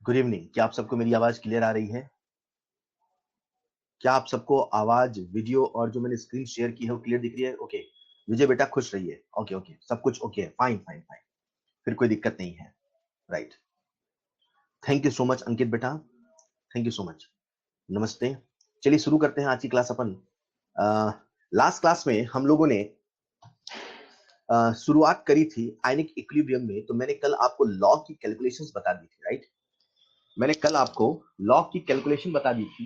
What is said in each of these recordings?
Good evening. क्या आप सबको मेरी आवाज क्लियर आ रही है? क्या आप सबको आवाज, वीडियो और जो मैंने स्क्रीन शेयर की है वो क्लियर दिख रही है? ओके। विजय बेटा खुश रहिए। ओके ओके, सब कुछ ओके है। फाइन फाइन फाइन, फिर कोई दिक्कत नहीं है। Right. Thank you so much Ankit बेटा, थैंक यू सो मच। नमस्ते। चलिए शुरू करते हैं आज की क्लास। अपन लास्ट क्लास में हम लोगों ने शुरुआत करी थी आयनिक इक्विलिब्रियम में। तो मैंने कल आपको लॉग की कैलकुलेशंस बता दी थी। राइट, मैंने कल आपको लॉग की कैलकुलेशन बता दी थी।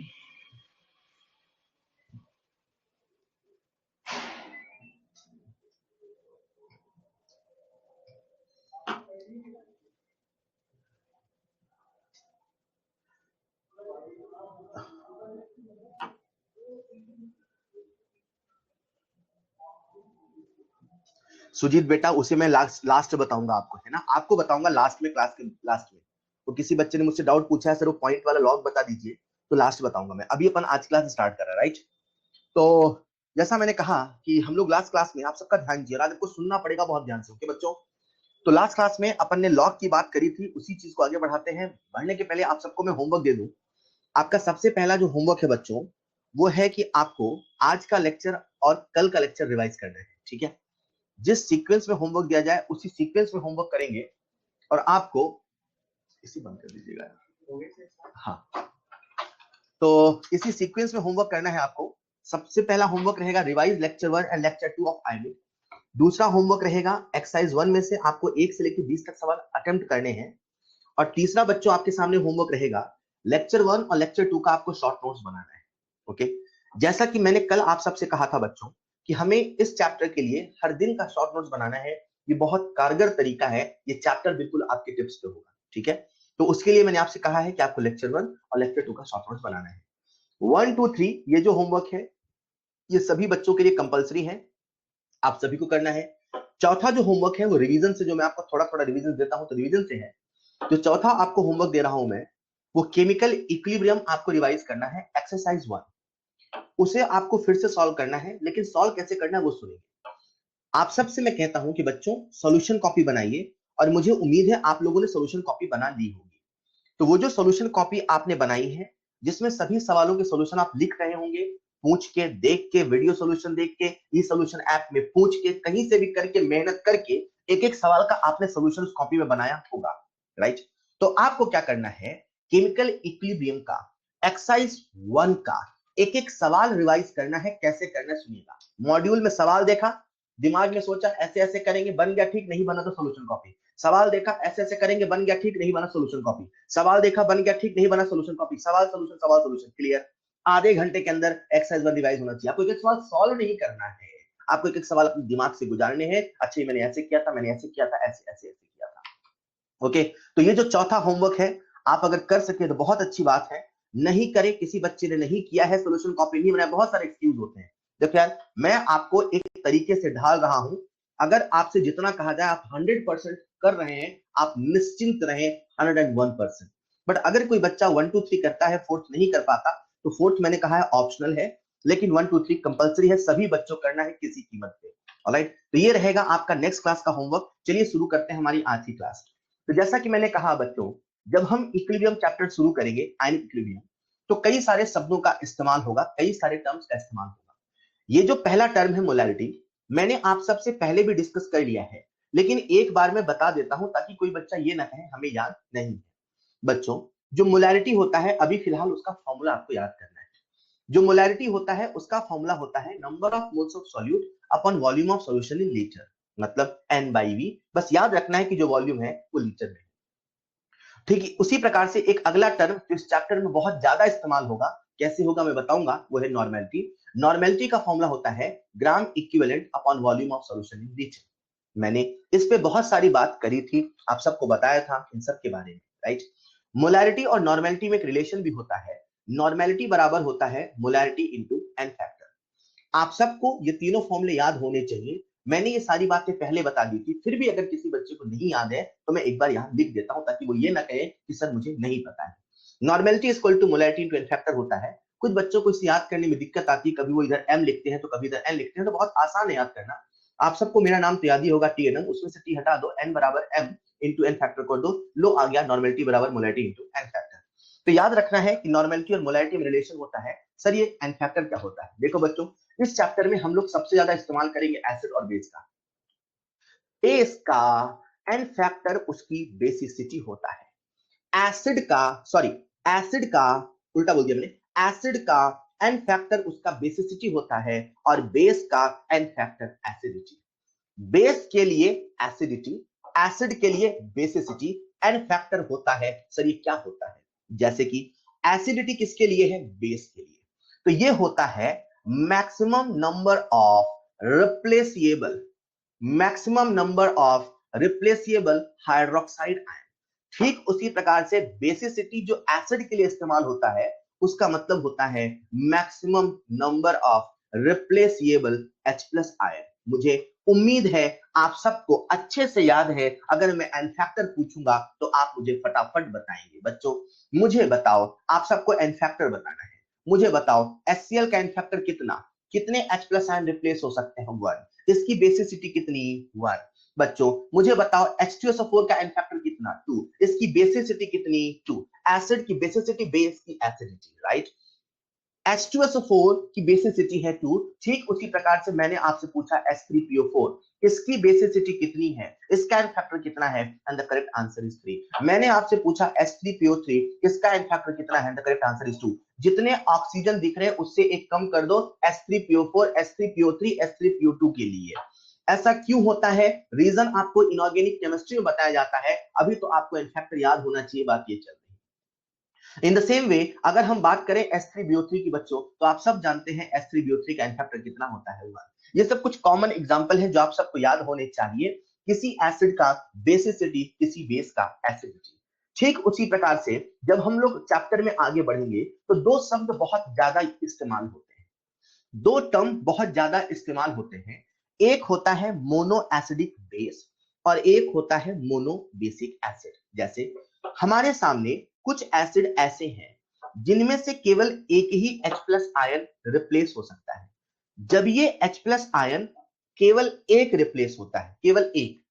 सुजीत बेटा उसे मैं लास्ट बताऊंगा आपको, है ना? आपको बताऊंगा लास्ट में, क्लास के लास्ट में। तो किसी बच्चे ने मुझसे डाउट पूछा है सर वो पॉइंट वाला लॉग बता दीजिए, तो लास्ट बताऊंगा मैं। अभी अपन आज क्लास स्टार्ट कर रहे हैं। राइट, तो जैसा मैंने कहा कि हम लोग लास्ट क्लास में, आप सबका ध्यान दीजिए और आपको सुनना पड़ेगा बहुत ध्यान से, ओके बच्चों? तो लास्ट क्लास में अपन ने लॉग की बात करी थी, उसी चीज को आगे बढ़ाते हैं। बढ़ने के पहले आप सबको मैं होमवर्क दे दूं। आपका सबसे पहला जो होमवर्क है बच्चों, वो है कि आपको आज का लेक्चर और कल का लेक्चर रिवाइज करना है। ठीक है? जिस सीक्वेंस में होमवर्क दिया जाए उसी सीक्वेंस में होमवर्क करेंगे। और आपको इसी बंद कर दीजिएगा। हाँ, तो इसी सीक्वेंस में होमवर्क करना है आपको। सबसे पहला होमवर्क रहेगा revise lecture 1 and lecture 2 of ionic. दूसरा होमवर्क रहेगा एक्सरसाइज 1 में से आपको 1 से लेकर 20 तक सवाल अटेम्प्ट करने हैं। और तीसरा बच्चों आपके सामने होमवर्क रहेगा लेक्चर 1 और लेक्चर 2 का आपको शॉर्ट नोट्स बनाना है। ओके, जैसा कि मैंने कल आप सबसे कहा था बच्चों कि हमें इस चैप्टर के लिए हर दिन का शॉर्ट नोट्स बनाना है। ये बहुत कारगर तरीका है, ये चैप्टर बिल्कुल आपके टिप्स पे होगा। ठीक है? तो उसके लिए मैंने आपसे कहा है कि आपको लेक्चर 1 और लेक्चर 2 का शॉर्ट नोट्स बनाना है। 1 2 3 ये जो होमवर्क है ये सभी बच्चों के लिए कंपलसरी है, आप सभी को करना है। चौथा जो होमवर्क है वो रिवीजन से, जो मैं आपको थोड़ा थोड़ा रिवीजन देता हूं तो रिवीजन से है। जो चौथा आपको होमवर्क दे रहा हूं मैं, वो केमिकल इक्विलिब्रियम आपको रिवाइज करना है, एक्सरसाइज 1। उसे आपको फिर से सॉल्व करना है, लेकिन सॉल्व कैसे करना है वो सुनिए। आप सबसे मैं कहता हूं कि बच्चों सॉल्यूशन कॉपी बनाइए, और मुझे उम्मीद है आप लोगों ने सॉल्यूशन कॉपी बना ली होगी। तो वो जो सॉल्यूशन कॉपी आपने बनाई है, जिसमें सभी सवालों के सॉल्यूशन आप लिख रहे होंगे, पूछ के, देख के, वीडियो सॉल्यूशन देख के, ई सॉल्यूशन ऐप में पूछ के, कहीं से भी करके, मेहनत करके एक एक सवाल का आपने सॉल्यूशन कॉपी में बनाया होगा। राइट, तो आपको क्या करना है, केमिकल इक्विलिब्रियम का एक्सरसाइज 1 का एक एक सवाल रिवाइज करना है। कैसे करना है सुनिएगा। मॉड्यूल में सवाल देखा, दिमाग में सोचा ऐसे ऐसे करेंगे, बन गया, ठीक नहीं बना तो सॉल्यूशन कॉपी। सवाल देखा, ऐसे ऐसे करेंगे, बन गया, ठीक नहीं बना, सॉल्यूशन कॉपी। सवाल देखा, बन गया, ठीक नहीं बना, सॉल्यूशन कॉपी। सवाल सॉल्यूशन क्लियर। आधे घंटे के अंदर एक्सरसाइज 1 रिवाइज होना चाहिए। आपको एक एक सवाल सॉल्व नहीं करना है, आपको एक एक सवाल अपने दिमाग से गुजारने हैं। अच्छा मैंने ऐसे किया था, मैंने ऐसे किया था, ऐसे ऐसे ऐसे किया था। ओके, तो ये जो चौथा होमवर्क है, आप अगर कर सके तो बहुत अच्छी बात है। नहीं करे, किसी बच्चे ने नहीं किया है, सॉल्यूशन कॉपी नहीं बनाया, बहुत सारे एक्सक्यूज होते हैं। देखो यार, मैं आपको एक तरीके से ढाल रहा हूं। अगर आपसे जितना कहा जाए आप 100% कर रहे हैं, आप निश्चिंत रहें 101%। बट अगर कोई बच्चा 1 2 3 करता है, फोर्थ नहीं कर पाता, तो फोर्थ मैंने कहा है ऑप्शनल है, लेकिन 1 2 3 कंपलसरी है, सभी बच्चों करना है किसी कीमत पे। ऑलराइट, तो ये रहेगा आपका नेक्स्ट क्लास का होमवर्क। चलिए शुरू करते हैं हमारी आज की क्लास। तो जैसा कि मैंने कहा बच्चों, जब हम इक्विलिब्रियम चैप्टर शुरू करेंगे, आयनिक इक्विलिब्रियम, तो कई सारे शब्दों का इस्तेमाल होगा, कई सारे टर्म्स का इस्तेमाल होगा। ये जो पहला टर्म है मोलैरिटी, मैंने आप सबसे पहले भी डिस्कस कर लिया है, लेकिन एक बार मैं बता देता हूं ताकि कोई बच्चा ये ना कहे हमें याद नहीं है। बच्चों, जो मोलैरिटी होता है, अभी फिलहाल उसका फॉर्मूला आपको याद करना है। जो मोलैरिटी होता है उसका फॉर्मूला होता है number of moles of solute upon volume of solution in litre, मतलब N/V। बस याद रखना है कि जो वॉल्यूम है वो लीटर में। ठीक है, उसी प्रकार से एक अगला टर्म जो इस चैप्टर में बहुत ज्यादा इस्तेमाल होगा, कैसे होगा मैं बताऊंगा, वो है नॉर्मेलिटी। नॉर्मेलिटी का फॉर्मूला होता है gram equivalent upon volume of solution in litre. मैंने इस पे बहुत सारी बात करी थी, आप सबको बताया था इन सब के बारे में। राइट, मोलैरिटी और नॉर्मेलिटी में एक रिलेशन भी होता है। नॉर्मेलिटी बराबर होता है मोलैरिटी इनटू एन फैक्टर। आप सबको ये तीनों फॉर्मूले याद होने चाहिए। मैंने ये सारी बातें पहले बता दी थी, फिर भी अगर किसी बच्चे को नहीं याद है तो मैं एक बार यहां लिख देता हूं, ताकि वो ये ना कहे कि सर मुझे नहीं पता है। Normality is equal to molarity into N factor होता है। कुछ बच्चों को इसे याद करने में दिक्कत आती है, कभी वो इधर m लिखते हैं तो कभी इधर n लिखते हैं, तो बहुत आसान है याद करना। आप सबको मेरा नाम तो याद ही होगा टी एन एम, उसमें से टी हटा दो, एन बराबर एम इंटू एन फैक्टर कर दो, लो आ गया नॉर्मेलिटी बराबर मोलैरिटी इंटू एन फैक्टर। तो याद रखना है कि नॉर्मेलिटी और मोलैरिटी में रिलेशन होता है। सर ये एन फैक्टर क्या होता है? देखो बच्चों, इस चैप्टर में हम लोग सबसे ज्यादा इस्तेमाल करेंगे एसिड और बेस का। बेस का एन फैक्टर उसकी बेसिसिटी होता है। एसिड का उल्टा बोल दिया मैंने, एसिड का एन फैक्टर उसका बेसिसिटी होता है और बेस का एन फैक्टर एसिडिटी। बेस के लिए एसिडिटी, एसिड के लिए बेसिसिटी, एन फैक्टर होता है। सर ये क्या होता है? जैसे कि एसिडिटी किसके लिए है? बेस के लिए। तो ये होता है maximum number of replaceable, maximum number of replaceable hydroxide ion. ठीक उसी प्रकार से बेसिसिटी जो एसिड के लिए इस्तेमाल होता है, उसका मतलब होता है maximum number of replaceable H plus ion. मुझे उम्मीद है आप सबको अच्छे से याद है। अगर मैं एन फैक्टर पूछूंगा तो आप मुझे फटाफट बताएंगे। बच्चों मुझे बताओ, आप सबको एन फैक्टर बताना है। मुझे बताओ HCl का एन फैक्टर कितना, कितने H प्लस आयन रिप्लेस हो सकते हैं? 1। इसकी बेसिसिटी कितनी? 1। बच्चों मुझे बताओ H2SO4 का एन फैक्टर कितना? 2। इसकी बेसिसिटी कितनी? 2। एसिड की बेसिसिटी बेस की एसिडिटी, राइट? H2SO4 की बेसिसिटी है 2। ठीक उसी प्रकार से मैंने आपसे पूछा H3PO4, इसकी बेसिसिटी कितनी है, इसका एन फैक्टर कितना है? And the correct answer is 3। मैंने आपसे पूछा H3PO3, इसका एन फैक्टर कितना है? And the correct answer is 2। जितने ऑक्सीजन दिख रहे हैं उससे एक कम कर दो, H3PO4, H3PO3, H3PO2 के लिए। ऐसा क्यों होता है? रीजन आपको इनऑर्गेनिक केमिस्ट्री में बताया जाता है। अभी तो आपको एन फैक्टर याद होना चाहिए, बात ये चल रही है। इन द सेम वे अगर हम बात करें H3BO3 की बच्चों, तो आप सब जानते हैं H3BO3 का एन फैक्टर कितना होता है? 1। ये सब कुछ कॉमन एग्जांपल है जो आप सबको याद होने चाहिए। किसी एसिड का बेसिसिटी, किसी बेस का एसिडिटी। ठीक उसी प्रकार से जब हम लोग चैप्टर में आगे बढ़ेंगे तो दो शब्द बहुत ज्यादा इस्तेमाल होते हैं, दो टर्म बहुत ज्यादा इस्तेमाल होते हैं। एक होता है मोनो एसिडिक बेस और एक होता है मोनो बेसिक एसिड। जैसे हमारे सामने कुछ एसिड ऐसे हैं जिनमें से केवल एक ही H प्लस आयन रिप्लेस हो सकता है। जब ये H प्लस आयन केवल एक रिप्लेस होता है, केवल एक,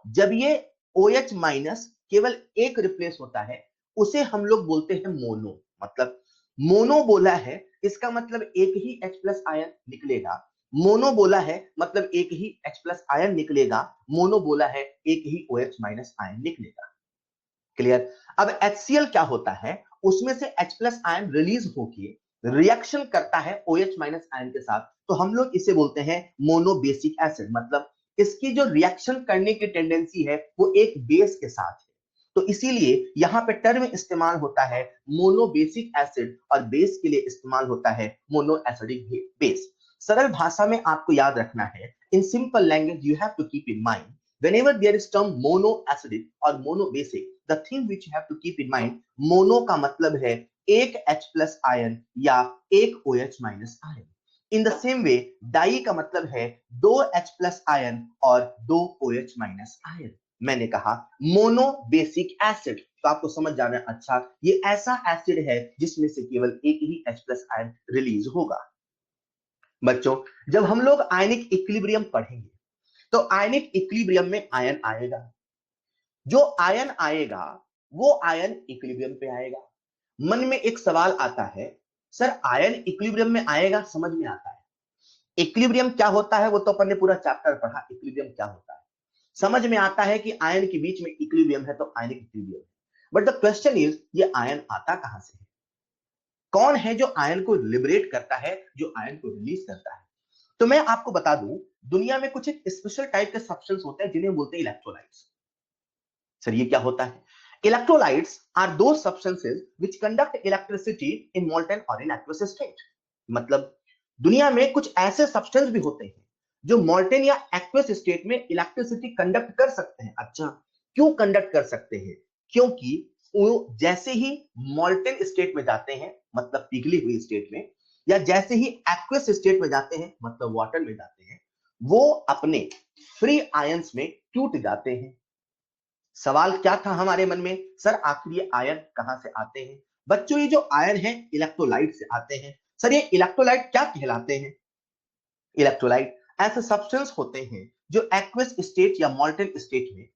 जब ये OH माइनस केवल एक रिप्लेस होता है, उसे हम लोग बोलते हैं मोनो। मतलब मोनो बोला है, इसका मतलब एक ही H प्लस आयन निकलेगा। मोनो बोला है मतलब एक ही H प्लस आयन निकलेगा। मोनो बोला है एक ही OH माइनस आयन निकलेगा। क्लियर? अब HCl क्या होता है? उसमें से H प्लस आयन रिलीज होकर रिएक्शन करता है OH माइनस आयन के साथ, तो हम लोग इसे बोलते हैं मोनो बेसिक एसिड। मतलब इसकी जो रिएक्शन करने की टेंडेंसी है वो एक बेस के साथ है। तो इसीलिए यहां पे टर्म इस्तेमाल होता है मोनो बेसिक एसिड और बेस के लिए इस्तेमाल होता है मोनो एसिडिक बेस। सरल भाषा में आपको याद रखना है, in simple language you have to keep in mind, whenever there is term mono acidic or mono basic, the thing which you have to keep in mind, mono का मतलब है एक H प्लस आयन या एक OH minus ion. In the same way डाई का मतलब है दो H प्लस आयन और दो OH माइनस आयन। मैंने कहा मोनो बेसिक एसिड, तो आपको समझ जाना है अच्छा ये ऐसा एसिड है जिसमें से केवल एक ही H प्लस आयन रिलीज होगा। बच्चों जब हम लोग आयनिक इक्विलिब्रियम पढ़ेंगे तो आयनिक इक्विलिब्रियम में आयन आएगा, जो आयन आएगा वो आयन इक्विलिब्रियम पे आएगा। मन में एक सवाल आता है, सर आयन इक्विलिब्रियम में आएगा, समझ में आता है। इक्विलिब्रियम क्या होता है वो तो अपन ने पूरा चैप्टर पढ़ा, इक्विलिब्रियम क्या होता है समझ में आता है कि आयन के बीच में इक्विलिब्रियम है तो आयनिक इक्विलिब्रियम है। बट द क्वेश्चन इज ये आयन आता कहां से है? कौन है जो आयन को लिबरेट करता है, जो आयन को रिलीज करता है? तो मैं आपको बता दूं, दुनिया में कुछ एक स्पेशल टाइप के सब्सटेंस होते हैं जिन्हें बोलते हैं इलेक्ट्रोलाइट्स। सर ये क्या होता है? इलेक्ट्रोलाइट्स आर दो substances which conduct electricity in molten और इन एक्वस स्टेट। मतलब दुनिया में कुछ ऐसे सब्सटेंस भी होते हैं जो मोल्टेन या एक्वस स्टेट में इलेक्ट्रिसिटी कंडक्ट कर सकते हैं। अच्छा क्यों कंडक्ट कर सकते हैं? क्योंकि वो जैसे ही मोल्टेन स्टेट में जाते हैं मतलब पिघली हुई स्टेट में, या जैसे ही एक्वस स्टेट में जाते हैं मतलब वाटर में जाते हैं, वो अपने फ्री आयंस में टूट जाते हैं। सवाल क्या था हमारे मन में, सर आखिर ये आयन कहां से आते हैं? बच्चों ये जो आयन है इलेक्ट्रोलाइट से आते हैं। सर ये इलेक्ट्रोलाइट क्या कहलाते हैं? इलेक्ट्रोलाइट ऐसे सब्सटेंस होते हैं जो एक्वस स्टेट या मॉल्टन स्टेट में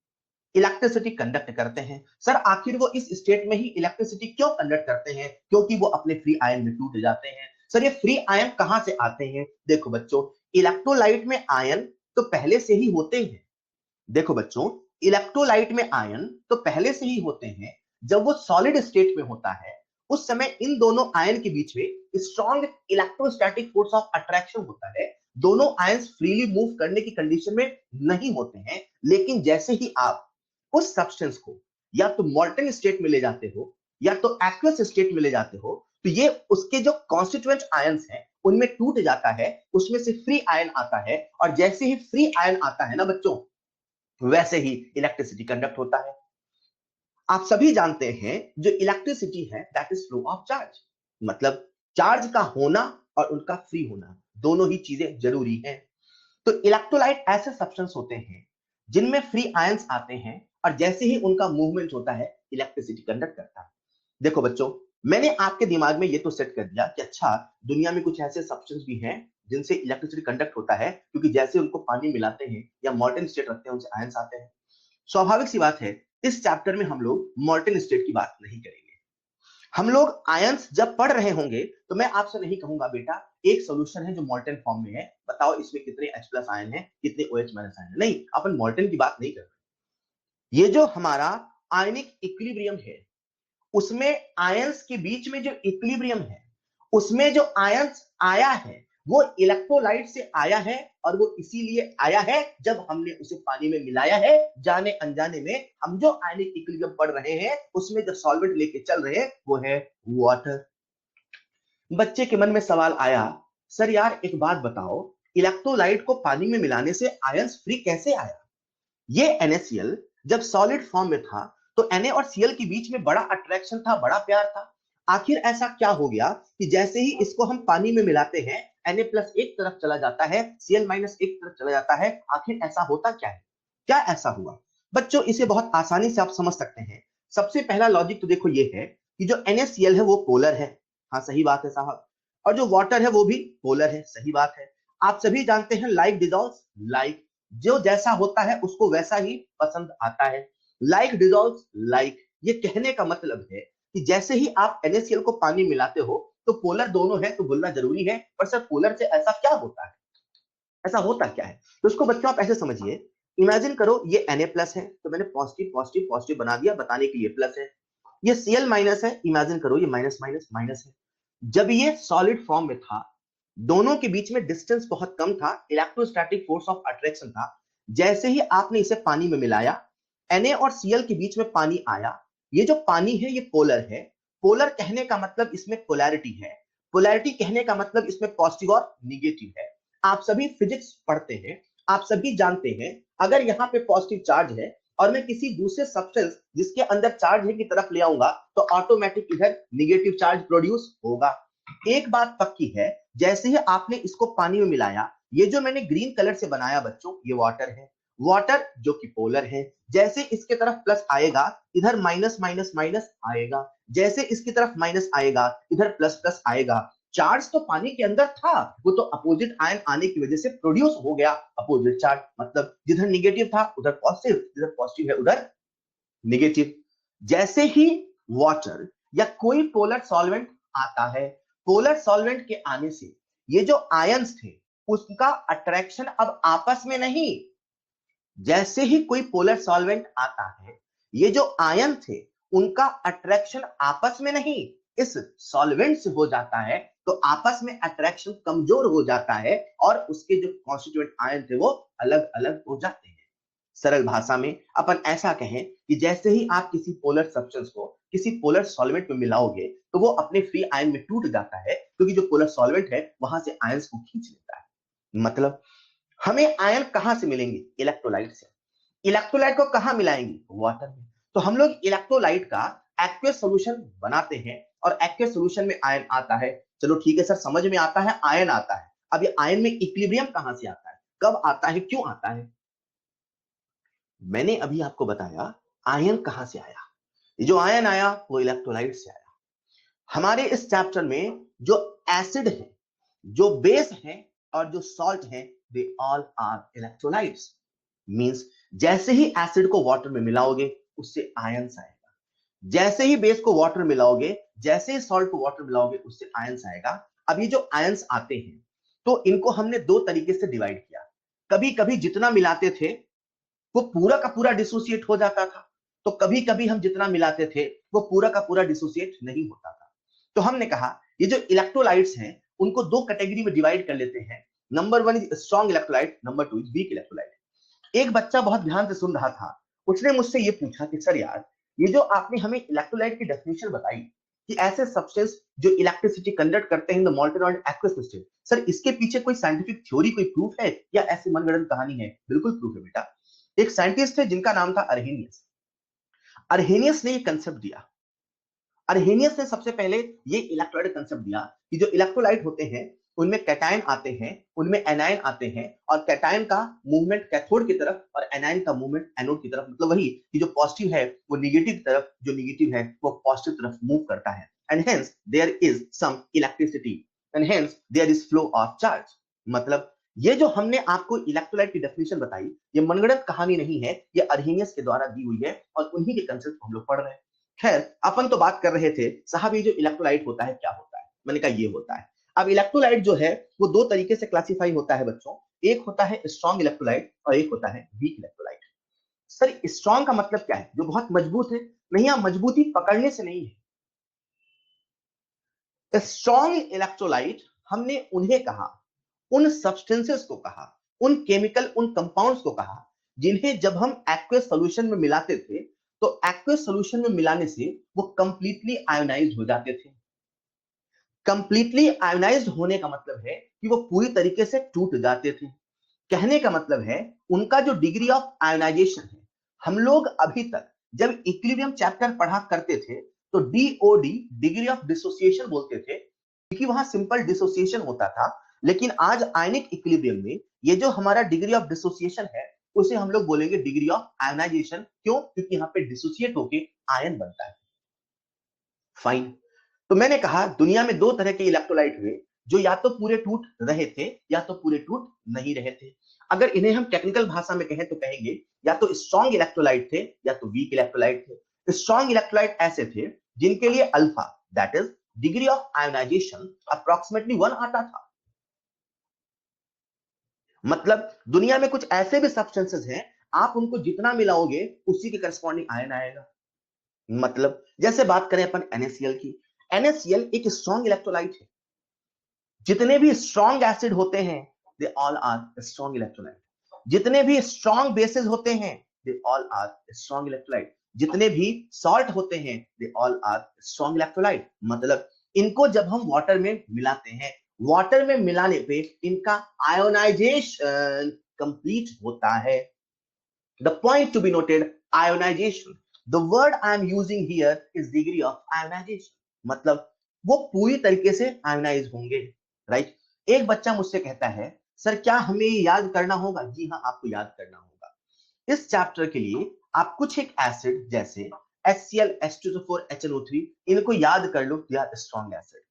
इलेक्ट्रिसिटी कंडक्ट करते हैं। सर आखिर वो इस स्टेट में ही इलेक्ट्रिसिटी क्यों कंडक्ट करते हैं? क्योंकि वो अपने फ्री आयन में टूट जाते हैं। सर ये फ्री आयन कहां से आते हैं? देखो बच्चों, इलेक्ट्रोलाइट में आयन तो पहले से ही होते हैं। देखो बच्चों, इलेक्ट्रोलाइट में आयन तो पहले से ही होते हैं। जब वो सॉलिड स्टेट में होता है उस समय इन दोनों आयन के बीच में strong electrostatic force of attraction होता है। दोनों आयंस फ्रीली मूव करने की कंडीशन में नहीं होते हैं, लेकिन जैसे ही आप उस सब्सटेंस को या तो मॉल्टन स्टेट में ले जाते हो या तो एक्वस स्टेट में ले जाते हो, तो ये उसके जो कॉन्स्टिट्यूएंट आयंस हैं उनमें टूट जाता है, उसमें से फ्री आयन आता है, और जैसे ही फ्री आयन आता है ना बच्चों, वैसे ही इलेक्ट्रिसिटी कंडक्ट होता है। आप सभी जानते हैं जो इलेक्ट्रिसिटी है that is flow of charge, मतलब चार्ज का होना और उनका फ्री होना, दोनों ही चीजें जरूरी हैं। तो इलेक्ट्रोलाइट ऐसे सब्सटेंस होते हैं जिनमें फ्री आयंस आते हैं और जैसे ही उनका मूवमेंट होता है इलेक्ट्रिसिटी कंडक्ट करता है। देखो बच्चों, मैंने आपके दिमाग में ये तो सेट कर दिया कि अच्छा, दुनिया में कुछ ऐसे सब्सटेंस भी हैं जिनसे इलेक्ट्रिसिटी कंडक्ट होता है, क्योंकि जैसे उनको पानी मिलाते हैं या मॉल्टन स्टेट रखते हैं उनसे आयंस आते हैं। स्वाभाविक सी बात है, इस चैप्टर में हम लोग मॉल्टन स्टेट की बात नहीं करेंगे। हम लोग आयंस जब पढ़ रहे होंगे तो मैं आपसे नहीं कहूंगा बेटा एक सॉल्यूशन है जो मॉल्टन फॉर्म में है, बताओ इसमें कितने H प्लस आयन है, कितने OH माइनस आयन है। नहीं, अपन मॉल्टन की बात नहीं कर रहे। ये जो हमारा आयनिक इक्विलिब्रियम है उसमें आयंस के बीच में जो इक्विलिब्रियम है उसमें जो आयंस आया है वो इलेक्ट्रोलाइट से आया है, और वो इसीलिए आया है जब हमने उसे पानी में मिलाया है। जाने अनजाने में हम जो आयनिक इक्विलिब्रियम पढ़ रहे हैं उसमें जो सॉल्वेंट लेके चल रहे हैं वो है वाटर। बच्चे के मन में सवाल आया, सर यार एक बात बताओ, इलेक्ट्रोलाइट को पानी में मिलाने से आयंस फ्री कैसे आया? ये NaCl जब सॉलिड फॉर्म में था तो Na और Cl के बीच में बड़ा अट्रैक्शन था, बड़ा प्यार था। आखिर ऐसा क्या हो गया कि जैसे ही इसको हम पानी में मिलाते हैं Na प्लस एक तरफ चला जाता है, Cl माइनस एक तरफ चला जाता है। आखिर ऐसा होता क्या है? क्या ऐसा हुआ? बच्चों इसे बहुत आसानी से आप समझ सकते हैं। सबसे पहला लॉजिक तो देखो ये है कि जो NaCl है वो पोलर है। हाँ सही बात है साहब। और जो वाटर है वो भी पोलर है, सही बात है। आप सभी जानते हैं लाइक डिजॉल्व्स लाइक, जो जैसा होता है उसको वैसा ही पसंद आता है। लाइक डिजॉल्व्स लाइक, ये कहने का मतलब है कि जैसे ही आप NaCl को पानी मिलाते हो तो पोलर दोनों है तो बोलना जरूरी है, पर सर पोलर से ऐसा क्या होता है? ऐसा होता क्या है? तो इसको बच्चों आप ऐसे समझिए, इमेजिन करो ये Na प्लस है तो मैंने पॉजिटिव पॉजिटिव पॉजिटिव बना दिया बताने के लिए प्लस है। ये Cl माइनस है, इमेजिन करो ये माइनस माइनस माइनस है। जब ये सॉलिड फॉर्म में था दोनों के बीच में डिस्टेंस बहुत कम था, इलेक्ट्रोस्टैटिक फोर्स ऑफ अट्रैक्शन था। जैसे ही आपने इसे पानी में मिलाया Na और Cl के बीच में पानी आया, ये जो पानी है ये पोलर है। पोलर कहने का मतलब इसमें पोलैरिटी है, पोलैरिटी कहने का मतलब इसमें पॉजिटिव और निगेटिव है। आप सभी फिजिक्स पढ़ते हैं, आप सभी जानते हैं अगर यहाँ पे पॉजिटिव चार्ज है और मैं किसी दूसरे सब्सटेंस जिसके अंदर चार्ज है की तरफ ले आऊंगा तो ऑटोमेटिक इधर निगेटिव चार्ज प्रोड्यूस होगा। एक बात पक्की है, जैसे ही आपने इसको पानी में मिलाया, ये जो मैंने ग्रीन कलर से बनाया बच्चों ये वाटर है। वाटर जो कि पोलर है, जैसे इसके तरफ प्लस आएगा इधर माइनस माइनस माइनस आएगा, जैसे इसकी तरफ माइनस आएगा इधर प्लस प्लस आएगा। चार्ज तो पानी के अंदर था, वो तो अपोजिट आयन आने की वजह से प्रोड्यूस हो गया अपोजिट चार्ज, मतलब जिधर निगेटिव था उधर पॉजिटिव, जिधर पॉजिटिव है उधर निगेटिव। जैसे ही वाटर या कोई पोलर सॉल्वेंट आता है, पोलर सॉल्वेंट के आने से ये जो आयंस थे उसका अट्रैक्शन अब आपस में नहीं, जैसे ही कोई पोलर सॉल्वेंट आता है ये जो आयन थे उनका अट्रैक्शन आपस में नहीं इस सॉल्वेंट से हो जाता है, तो आपस में अट्रैक्शन कमजोर हो जाता है और उसके जो कॉन्स्टिट्यूएंट आयन थे वो अलग अलग हो जाते हैं। सरल भाषा में अपन ऐसा कहें कि जैसे ही आप किसी पोलर सब्सटेंस को किसी पोलर सॉल्वेंट में मिलाओगे तो वो अपने फ्री आयन में टूट जाता है, क्योंकि जो पोलर सॉल्वेंट है वहां से आयंस को खींच लेता है। मतलब हमें आयन कहां से मिलेंगे? इलेक्ट्रोलाइट से। इलेक्ट्रोलाइट को कहां मिलाएंगे? वाटर में। तो हम लोग इलेक्ट्रोलाइट का एक्वस सॉल्यूशन बनाते हैं और एक्वस सॉल्यूशन में आयन आता है। चलो ठीक है सर, समझ में आता है आयन आता है। अब ये आयन में इक्विलिब्रियम कहां से आता है, कब आता है, क्यों आता है? मैंने अभी आपको बताया आयन कहां से आया। ये जो आयन आया वो इलेक्ट्रोलाइट से आया। हमारे इस चैप्टर में जो एसिड है, जो बेस है और जो सॉल्ट है, they all are electrolytes. Means जैसे ही एसिड को वाटर में मिलाओगे उससे आयंस आएगा, जैसे ही बेस को वाटर मिलाओगे, जैसे ही सॉल्ट को वाटर मिलाओगे उससे आयंस आएगा। अब ये जो आयंस आते हैं तो इनको हमने दो तरीके से डिवाइड किया। कभी कभी जितना मिलाते थे वो पूरा का पूरा डिसोसिएट हो जाता था, तो कभी कभी हम जितना मिलाते थे वो पूरा का पूरा डिसोसिएट नहीं होता था। तो हमने कहा ये जो इलेक्ट्रोलाइट्स हैं उनको दो कैटेगरी में डिवाइड कर लेते हैं। Number one is strong electrolyte, number two is weak electrolyte. एक बच्चा बहुत ध्यान से सुन रहा था, उसने मुझसे ये पूछा कि सर यार ये जो आपने हमें इलेक्ट्रोलाइट की डेफिनेशन बताई कि ऐसे सब्सटेंस जो इलेक्ट्रिसिटी कंडक्ट करते हैं in the molecular and aqueous system, sir इसके पीछे कोई साइंटिफिक थ्योरी, कोई प्रूफ है या ऐसी मनगढ़ंत कहानी है? बिल्कुल प्रूफ है बेटा। एक साइंटिस्ट है जिनका नाम था अर्हेनियस। अर्हेनियस ने ये कंसेप्ट दिया। अर्हेनियस ने सबसे पहले ये इलेक्ट्रोलाइट कंसेप्ट दिया कि जो इलेक्ट्रोलाइट होते हैं उनमें कैटायन आते हैं, उनमें एनायन आते हैं, और कैटायन का मूवमेंट कैथोड की तरफ और एनायन का मूवमेंट एनोड की तरफ, मतलब वही कि जो पॉजिटिव है वो निगेटिव की तरफ, जो निगेटिव है वो पॉजिटिव तरफ मूव करता है। And hence there is some electricity and hence there is flow of charge. मतलब ये जो हमने आपको इलेक्ट्रोलाइट की डेफिनेशन बताई ये मनगढ़ंत कहानी नहीं है, ये अर्हेनियस के द्वारा दी हुई है और उन्हीं के कंसेप्ट हम लोग पढ़ रहे हैं। खैर अपन तो बात कर रहे थे साहब ये जो इलेक्ट्रोलाइट होता है क्या होता है। मैंने कहा ये होता है। अब इलेक्ट्रोलाइट जो है वो दो तरीके से क्लासिफाई होता है बच्चों, एक होता है स्ट्रॉन्ग इलेक्ट्रोलाइट और एक होता है वीक इलेक्ट्रोलाइट। सर स्ट्रॉन्ग का मतलब क्या है? जो बहुत मजबूत है। नहीं, यहां मजबूती पकड़ने से नहीं है। स्ट्रॉन्ग इलेक्ट्रोलाइट हमने उन्हें कहा, उन सब्सटेंसेस को कहा, उन केमिकल, उन कंपाउंड्स को कहा जिन्हें जब हम एक्वस सॉल्यूशन में मिलाते थे तो एक्वस सॉल्यूशन में मिलाने से वो कंप्लीटली आयोनाइज्ड हो जाते थे। कंप्लीटली आयोनाइज्ड होने का मतलब है कि वो पूरी तरीके से टूट जाते थे। कहने का मतलब है उनका जो डिग्री ऑफ आयोनाइजेशन है, हम लोग अभी तक जब इक्विलिब्रियम चैप्टर पढ़ा करते थे तो डीओडी, डिग्री ऑफ डिसोसिएशन बोलते थे क्योंकि वहां सिंपल डिसोसिएशन होता था। लेकिन आज आयनिक इक्विलिब्रियम में ये जो हमारा डिग्री ऑफ डिसोसिएशन है उसे हम लोग बोलेंगे डिग्री ऑफ आयोनाइजेशन। क्यों? क्योंकि यहाँ पे डिसोसिएट होके आयन बनता है। फाइन। तो मैंने कहा दुनिया में दो तरह के इलेक्ट्रोलाइट हुए जो या तो पूरे टूट रहे थे या तो पूरे टूट नहीं रहे थे। अगर इन्हें हम टेक्निकल भाषा में कहें तो कहेंगे या तो स्ट्रॉन्ग इलेक्ट्रोलाइट थे या तो वीक इलेक्ट्रोलाइट थे। स्ट्रॉन्ग इलेक्ट्रोलाइट ऐसे थे जिनके लिए alpha, that is degree of ionisation, approximately 1 आता था। मतलब दुनिया में कुछ ऐसे भी सब्सटेंसेस हैं आप उनको जितना मिलाओगे उसी के करस्पॉन्डिंग आयन आएगा। मतलब जैसे बात करें अपन NaCl की, NaCl एक स्ट्रॉन्ग इलेक्ट्रोलाइट है। जितने भी स्ट्रॉन्ग एसिड होते हैं they all are strong electrolyte. जितने भी स्ट्रॉन्ग बेसिस होते हैं they all are strong electrolyte. जितने भी सॉल्ट होते हैं they all are strong electrolyte. मतलब इनको जब हम वाटर में मिलाते हैं, वाटर में मिलाने पे इनका आयोनाइजेशन कंप्लीट होता है। The point to be noted, ionization. The word I am using here is degree of ionization. मतलब वो पूरी तरीके से आयोनाइज होंगे, राइट? एक बच्चा मुझसे कहता है सर क्या हमें याद करना होगा? जी हाँ, आपको याद करना होगा। इस चैप्टर के लिए आप कुछ एक एसिड जैसे HCl, H2SO4, HNO3 इनको याद कर लो, they are strong acid.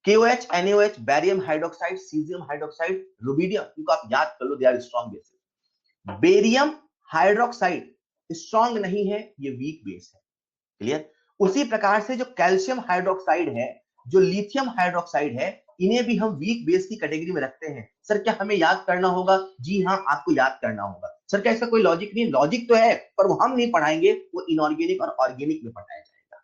KOH, NaOH, barium hydroxide, caesium hydroxide, rubidium, इनको आप याद कर लो, they are strong bases. Barium hydroxide strong नहीं है, ये वीक बेस है। क्लियर? उसी प्रकार से जो कैल्शियम हाइड्रोक्साइड है, जो लिथियम हाइड्रोक्साइड है, इन्हें भी हम वीक बेस की कैटेगरी में रखते हैं। सर क्या हमें याद करना होगा? जी हाँ, आपको याद करना होगा। सर क्या इसका कोई लॉजिक नहीं? लॉजिक तो है पर वो हम नहीं पढ़ाएंगे, वो इनऑर्गेनिक और ऑर्गेनिक में पढ़ाया जाएगा।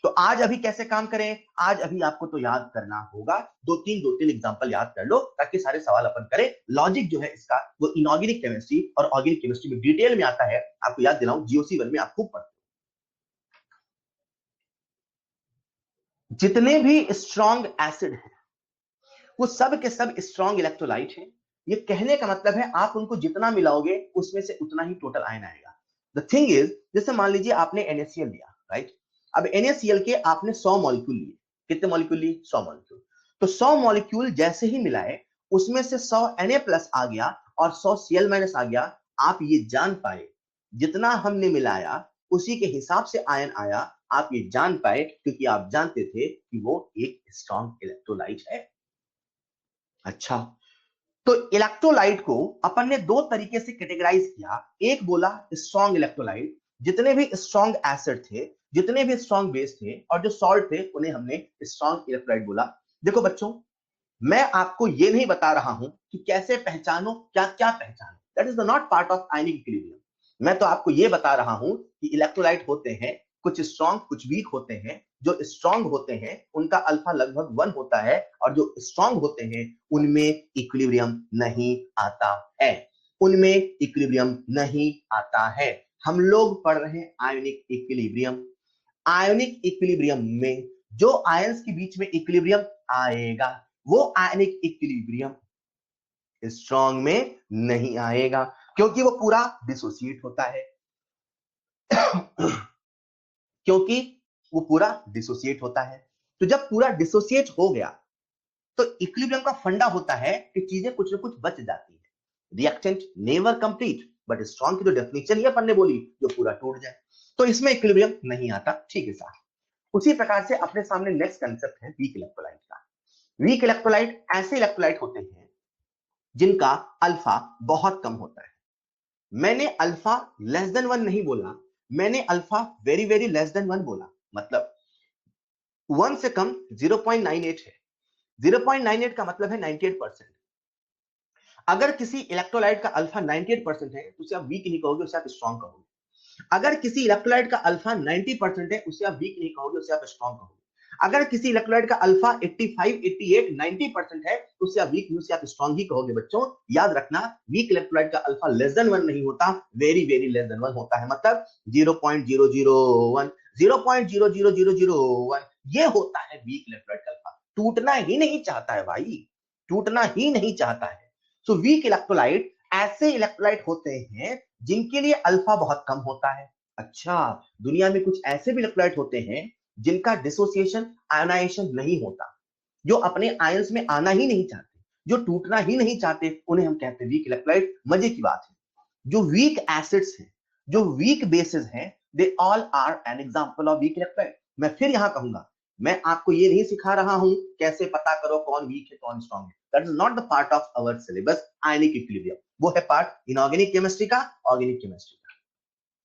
तो आज अभी कैसे काम करें? आज अभी आपको तो याद करना होगा, दो तीन एग्जांपल याद कर लो ताकि सारे सवाल अपन करें। लॉजिक जो है इसका वो इनऑर्गेनिक केमिस्ट्री और ऑर्गेनिक केमिस्ट्री में डिटेल में आता है। आपको याद दिलाऊं, GOC 1 में आप खूब पढ़ते। जितने भी स्ट्रॉन्ग एसिड हैं वो सब के सब स्ट्रॉन्ग इलेक्ट्रोलाइट हैं। ये कहने का मतलब है आप उनको जितना मिलाओगे उसमें से उतना ही टोटल आयन आएगा। द थिंग इज, जैसे मान लीजिए आपने NaCl लिया, राइट? अब NaCl के आपने 100 मॉलिक्यूल लिए। कितने मॉलिक्यूल लिए? 100 मॉलिक्यूल। तो 100 मॉलिक्यूल जैसे ही मिलाए उसमें से 100 Na+ आ गया और 100 Cl- आ गया। आप ये जान पाए जितना हमने मिलाया उसी के हिसाब से आयन आया। आप ये जान पाए क्योंकि आप जानते थे कि वो एक स्ट्रॉन्ग इलेक्ट्रोलाइट है। अच्छा, तो इलेक्ट्रोलाइट को अपन ने दो तरीके से कैटेगराइज किया। एक बोला स्ट्रॉन्ग इलेक्ट्रोलाइट, जितने भी स्ट्रॉन्ग एसिड थे, जितने भी स्ट्रॉन्ग बेस थे और जो सॉल्ट थे, उन्हें हमने स्ट्रॉन्ग इलेक्ट्रोलाइट बोला। देखो बच्चों, मैं आपको ये नहीं बता रहा हूं कि कैसे पहचानो, क्या क्या पहचानो, that is not part of ionic equilibrium. मैं तो आपको ये बता रहा हूं कि इलेक्ट्रोलाइट होते हैं, कुछ स्ट्रॉन्ग कुछ वीक होते हैं। जो स्ट्रॉन्ग होते हैं उनका अल्फा लगभग 1 होता है, और जो स्ट्रॉन्ग होते हैं उनमें इक्विलिब्रियम नहीं आता है, उनमें इक्विलिब्रियम नहीं आता है। हम लोग पढ़ रहे हैं आयनिक इक्विलिब्रियम। आयनिक इक्विलिब्रियम में जो आयंस के बीच में इक्विलिब्रियम आएगा, वो आयनिक इक्विलिब्रियम स्ट्रॉन्ग में नहीं आएगा, क्योंकि वो पूरा डिसोसिएट होता है। क्योंकि वो पूरा डिसोसिएट होता है। तो जब पूरा डिसोसिएट हो गया तो इक्विलिब्रियम का फंडा होता है कि चीजें कुछ ना कुछ बच जाती है। Reactant never complete, but strong की तो डेफिनेशन ही अपन ने बोली जो पूरा टूट जाए, तो इसमें इक्विलिब्रियम नहीं आता। ठीक है साहब। उसी प्रकार से अपने सामने नेक्स्ट कंसेप्ट है वीक इलेक्ट्रोलाइट का। वीक इलेक्ट्रोलाइट ऐसे इलेक्ट्रोलाइट होते हैं जिनका अल्फा बहुत कम होता है। मैंने अल्फा लेस देन 1 नहीं बोला, मैंने alpha very very less than 1 बोला। मतलब 1 से कम 0.98 है। 0.98 का मतलब है 98%। अगर किसी इलेक्ट्रोलाइट का अल्फा 98% है तो उसे आप वीक नहीं कहोगे, उसे आप स्ट्रॉन्ग कहोगे। अगर किसी इलेक्ट्रोलाइट का अल्फा 90% है, उसे आप वीक नहीं कहोगे, उसे आप स्ट्रॉन्ग कहोगे। अगर किसी इलेक्ट्रोलाइट का अल्फा 85, 88, 90% है, तो उसे आप वीक नहीं, उसे आप स्ट्रॉन्ग ही कहोगे। बच्चों याद रखना, वीक इलेक्ट्रोलाइट का अल्फा लेस देन 1 नहीं होता, वेरी वेरी लेस देन 1 होता है। मतलब 0.001, 0.00001, ये होता है वीक इलेक्ट्रोलाइट का अल्फा। टूटना ही नहीं चाहता है भाई, टूटना ही नहीं चाहता है। सो वीक इलेक्ट्रोलाइट ऐसे इलेक्ट्रोलाइट होते हैं जिनके लिए अल्फा बहुत कम होता है। अच्छा, दुनिया में कुछ ऐसे भी इलेक्ट्रोलाइट होते हैं जिनका डिसोसिएशन आयनाइजेशन नहीं होता, जो अपने आयंस में आना ही नहीं चाहते, जो टूटना ही नहीं चाहते, उन्हें हम कहते हैं वीक इलेक्ट्रोलाइट। मजे की बात है, जो वीक एसिड्स हैं, जो वीक बेसिस हैं, they all are an example of weak electrolyte. मैं फिर यहां कहूंगा, मैं आपको ये नहीं सिखा रहा हूं कैसे पता करो कौन वीक है कौन स्ट्रॉन्ग है। That is not the part of our syllabus ionic equilibrium, वो है पार्ट इनऑर्गेनिक केमिस्ट्री का, ऑर्गेनिक केमिस्ट्री का।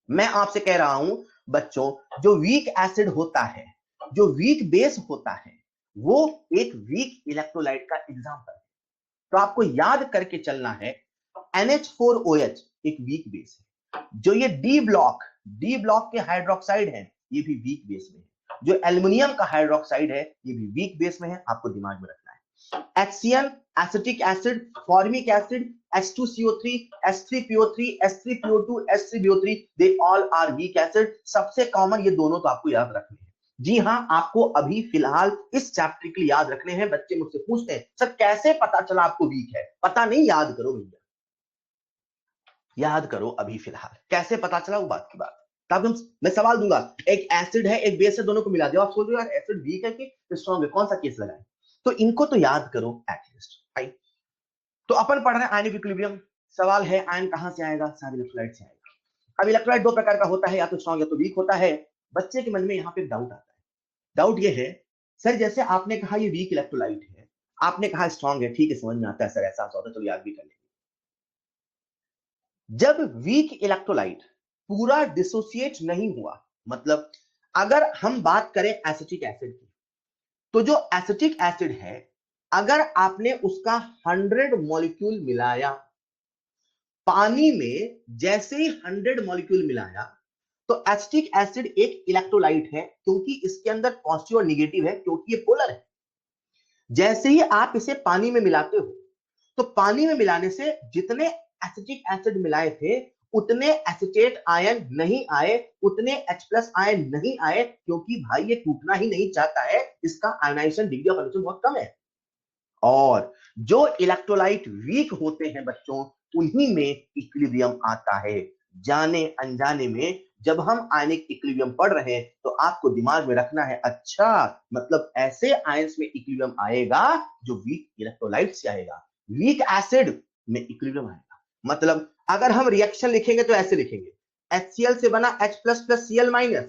मैं आपसे कह रहा हूं बच्चों, जो वीक एसिड होता है, जो वीक बेस होता है, वो एक वीक इलेक्ट्रोलाइट का एग्जांपल है। तो आपको याद करके चलना है, NH4OH एक वीक बेस है। जो ये डी ब्लॉक के हाइड्रोक्साइड है, ये भी वीक बेस में है। जो एल्युमिनियम का हाइड्रोक्साइड है, ये भी वीक बेस में है, आपको दिमाग में रखना है। HCl acetic acid, formic acid, H2CO3, H3PO3, H3PO2, H3BO3, they all are weak acid. सबसे कॉमन ये दोनों तो आपको याद रखने हैं। जी हां, आपको अभी फिलहाल इस चैप्टर के लिए याद रखने हैं। बच्चे मुझसे पूछते हैं सर कैसे पता चला आपको वीक है? पता नहीं, याद करो भैया, याद करो अभी फिलहाल कैसे पता चला, वो बात की बात। तब मैं सवाल दूंगा, एक एसिड है एक बेस है, दोनों को मिला दो, आप सोच रहे हो यार एसिड वीक है कि स्ट्रॉन्ग है, कौन सा केस लगाए? तो इनको तो याद करो एटलीस्ट, राइट। तो अपन पढ़ रहे हैं आयनिक इक्विलिब्रियम। सवाल है आयन कहां से आएगा? सारे इलेक्ट्रोलाइट से आएगा। अब इलेक्ट्रोलाइट दो प्रकार का होता है, या तो स्ट्रॉन्ग या तो वीक होता है। बच्चे के मन में यहाँ पे डाउट आता है। डाउट ये है, सर जैसे आपने कहा ये वीक इलेक्ट्रोलाइट है, आपने कहा स्ट्रॉन्ग है, ठीक है समझ में आता है सर, ऐसा होता है, चलो याद भी कर लेंगे। जब वीक इलेक्ट्रोलाइट पूरा डिसोसिएट नहीं हुआ, मतलब अगर हम बात करें एसिटिक एसिड की, तो जो एसिटिक एसिड है, अगर आपने उसका 100 मॉलिक्यूल मिलाया पानी में, जैसे ही 100 मॉलिक्यूल मिलाया, तो एसिटिक एसिड एक इलेक्ट्रोलाइट है, क्योंकि इसके अंदर पॉजिटिव और निगेटिव है, क्योंकि ये पोलर है। जैसे ही आप इसे पानी में मिलाते हो, तो पानी में मिलाने से जितने एसिटिक एसिड मिलाए थे उतने एसिटेट आयन नहीं आए, उतने H+ आयन नहीं आए, क्योंकि भाई ये टूटना ही नहीं चाहता है, इसका आयनाइजेशन डिग्री ऑफ फ्रीडम बहुत कम है। और जो इलेक्ट्रोलाइट वीक होते हैं बच्चों, उन्हीं में इक्विलिब्रियम आता है। जाने अनजाने में जब हम आयनिक इक्विलिब्रियम पढ़ रहे हैं, तो आपको दिमाग में रखना है, अच्छा मतलब ऐसे आयंस में इक्विलिब्रियम आएगा जो वीक इलेक्ट्रोलाइट से आएगा, वीक एसिड में इक्विलिब्रियम आएगा। मतलब अगर हम रिएक्शन लिखेंगे तो ऐसे लिखेंगे, HCl से बना H++Cl-,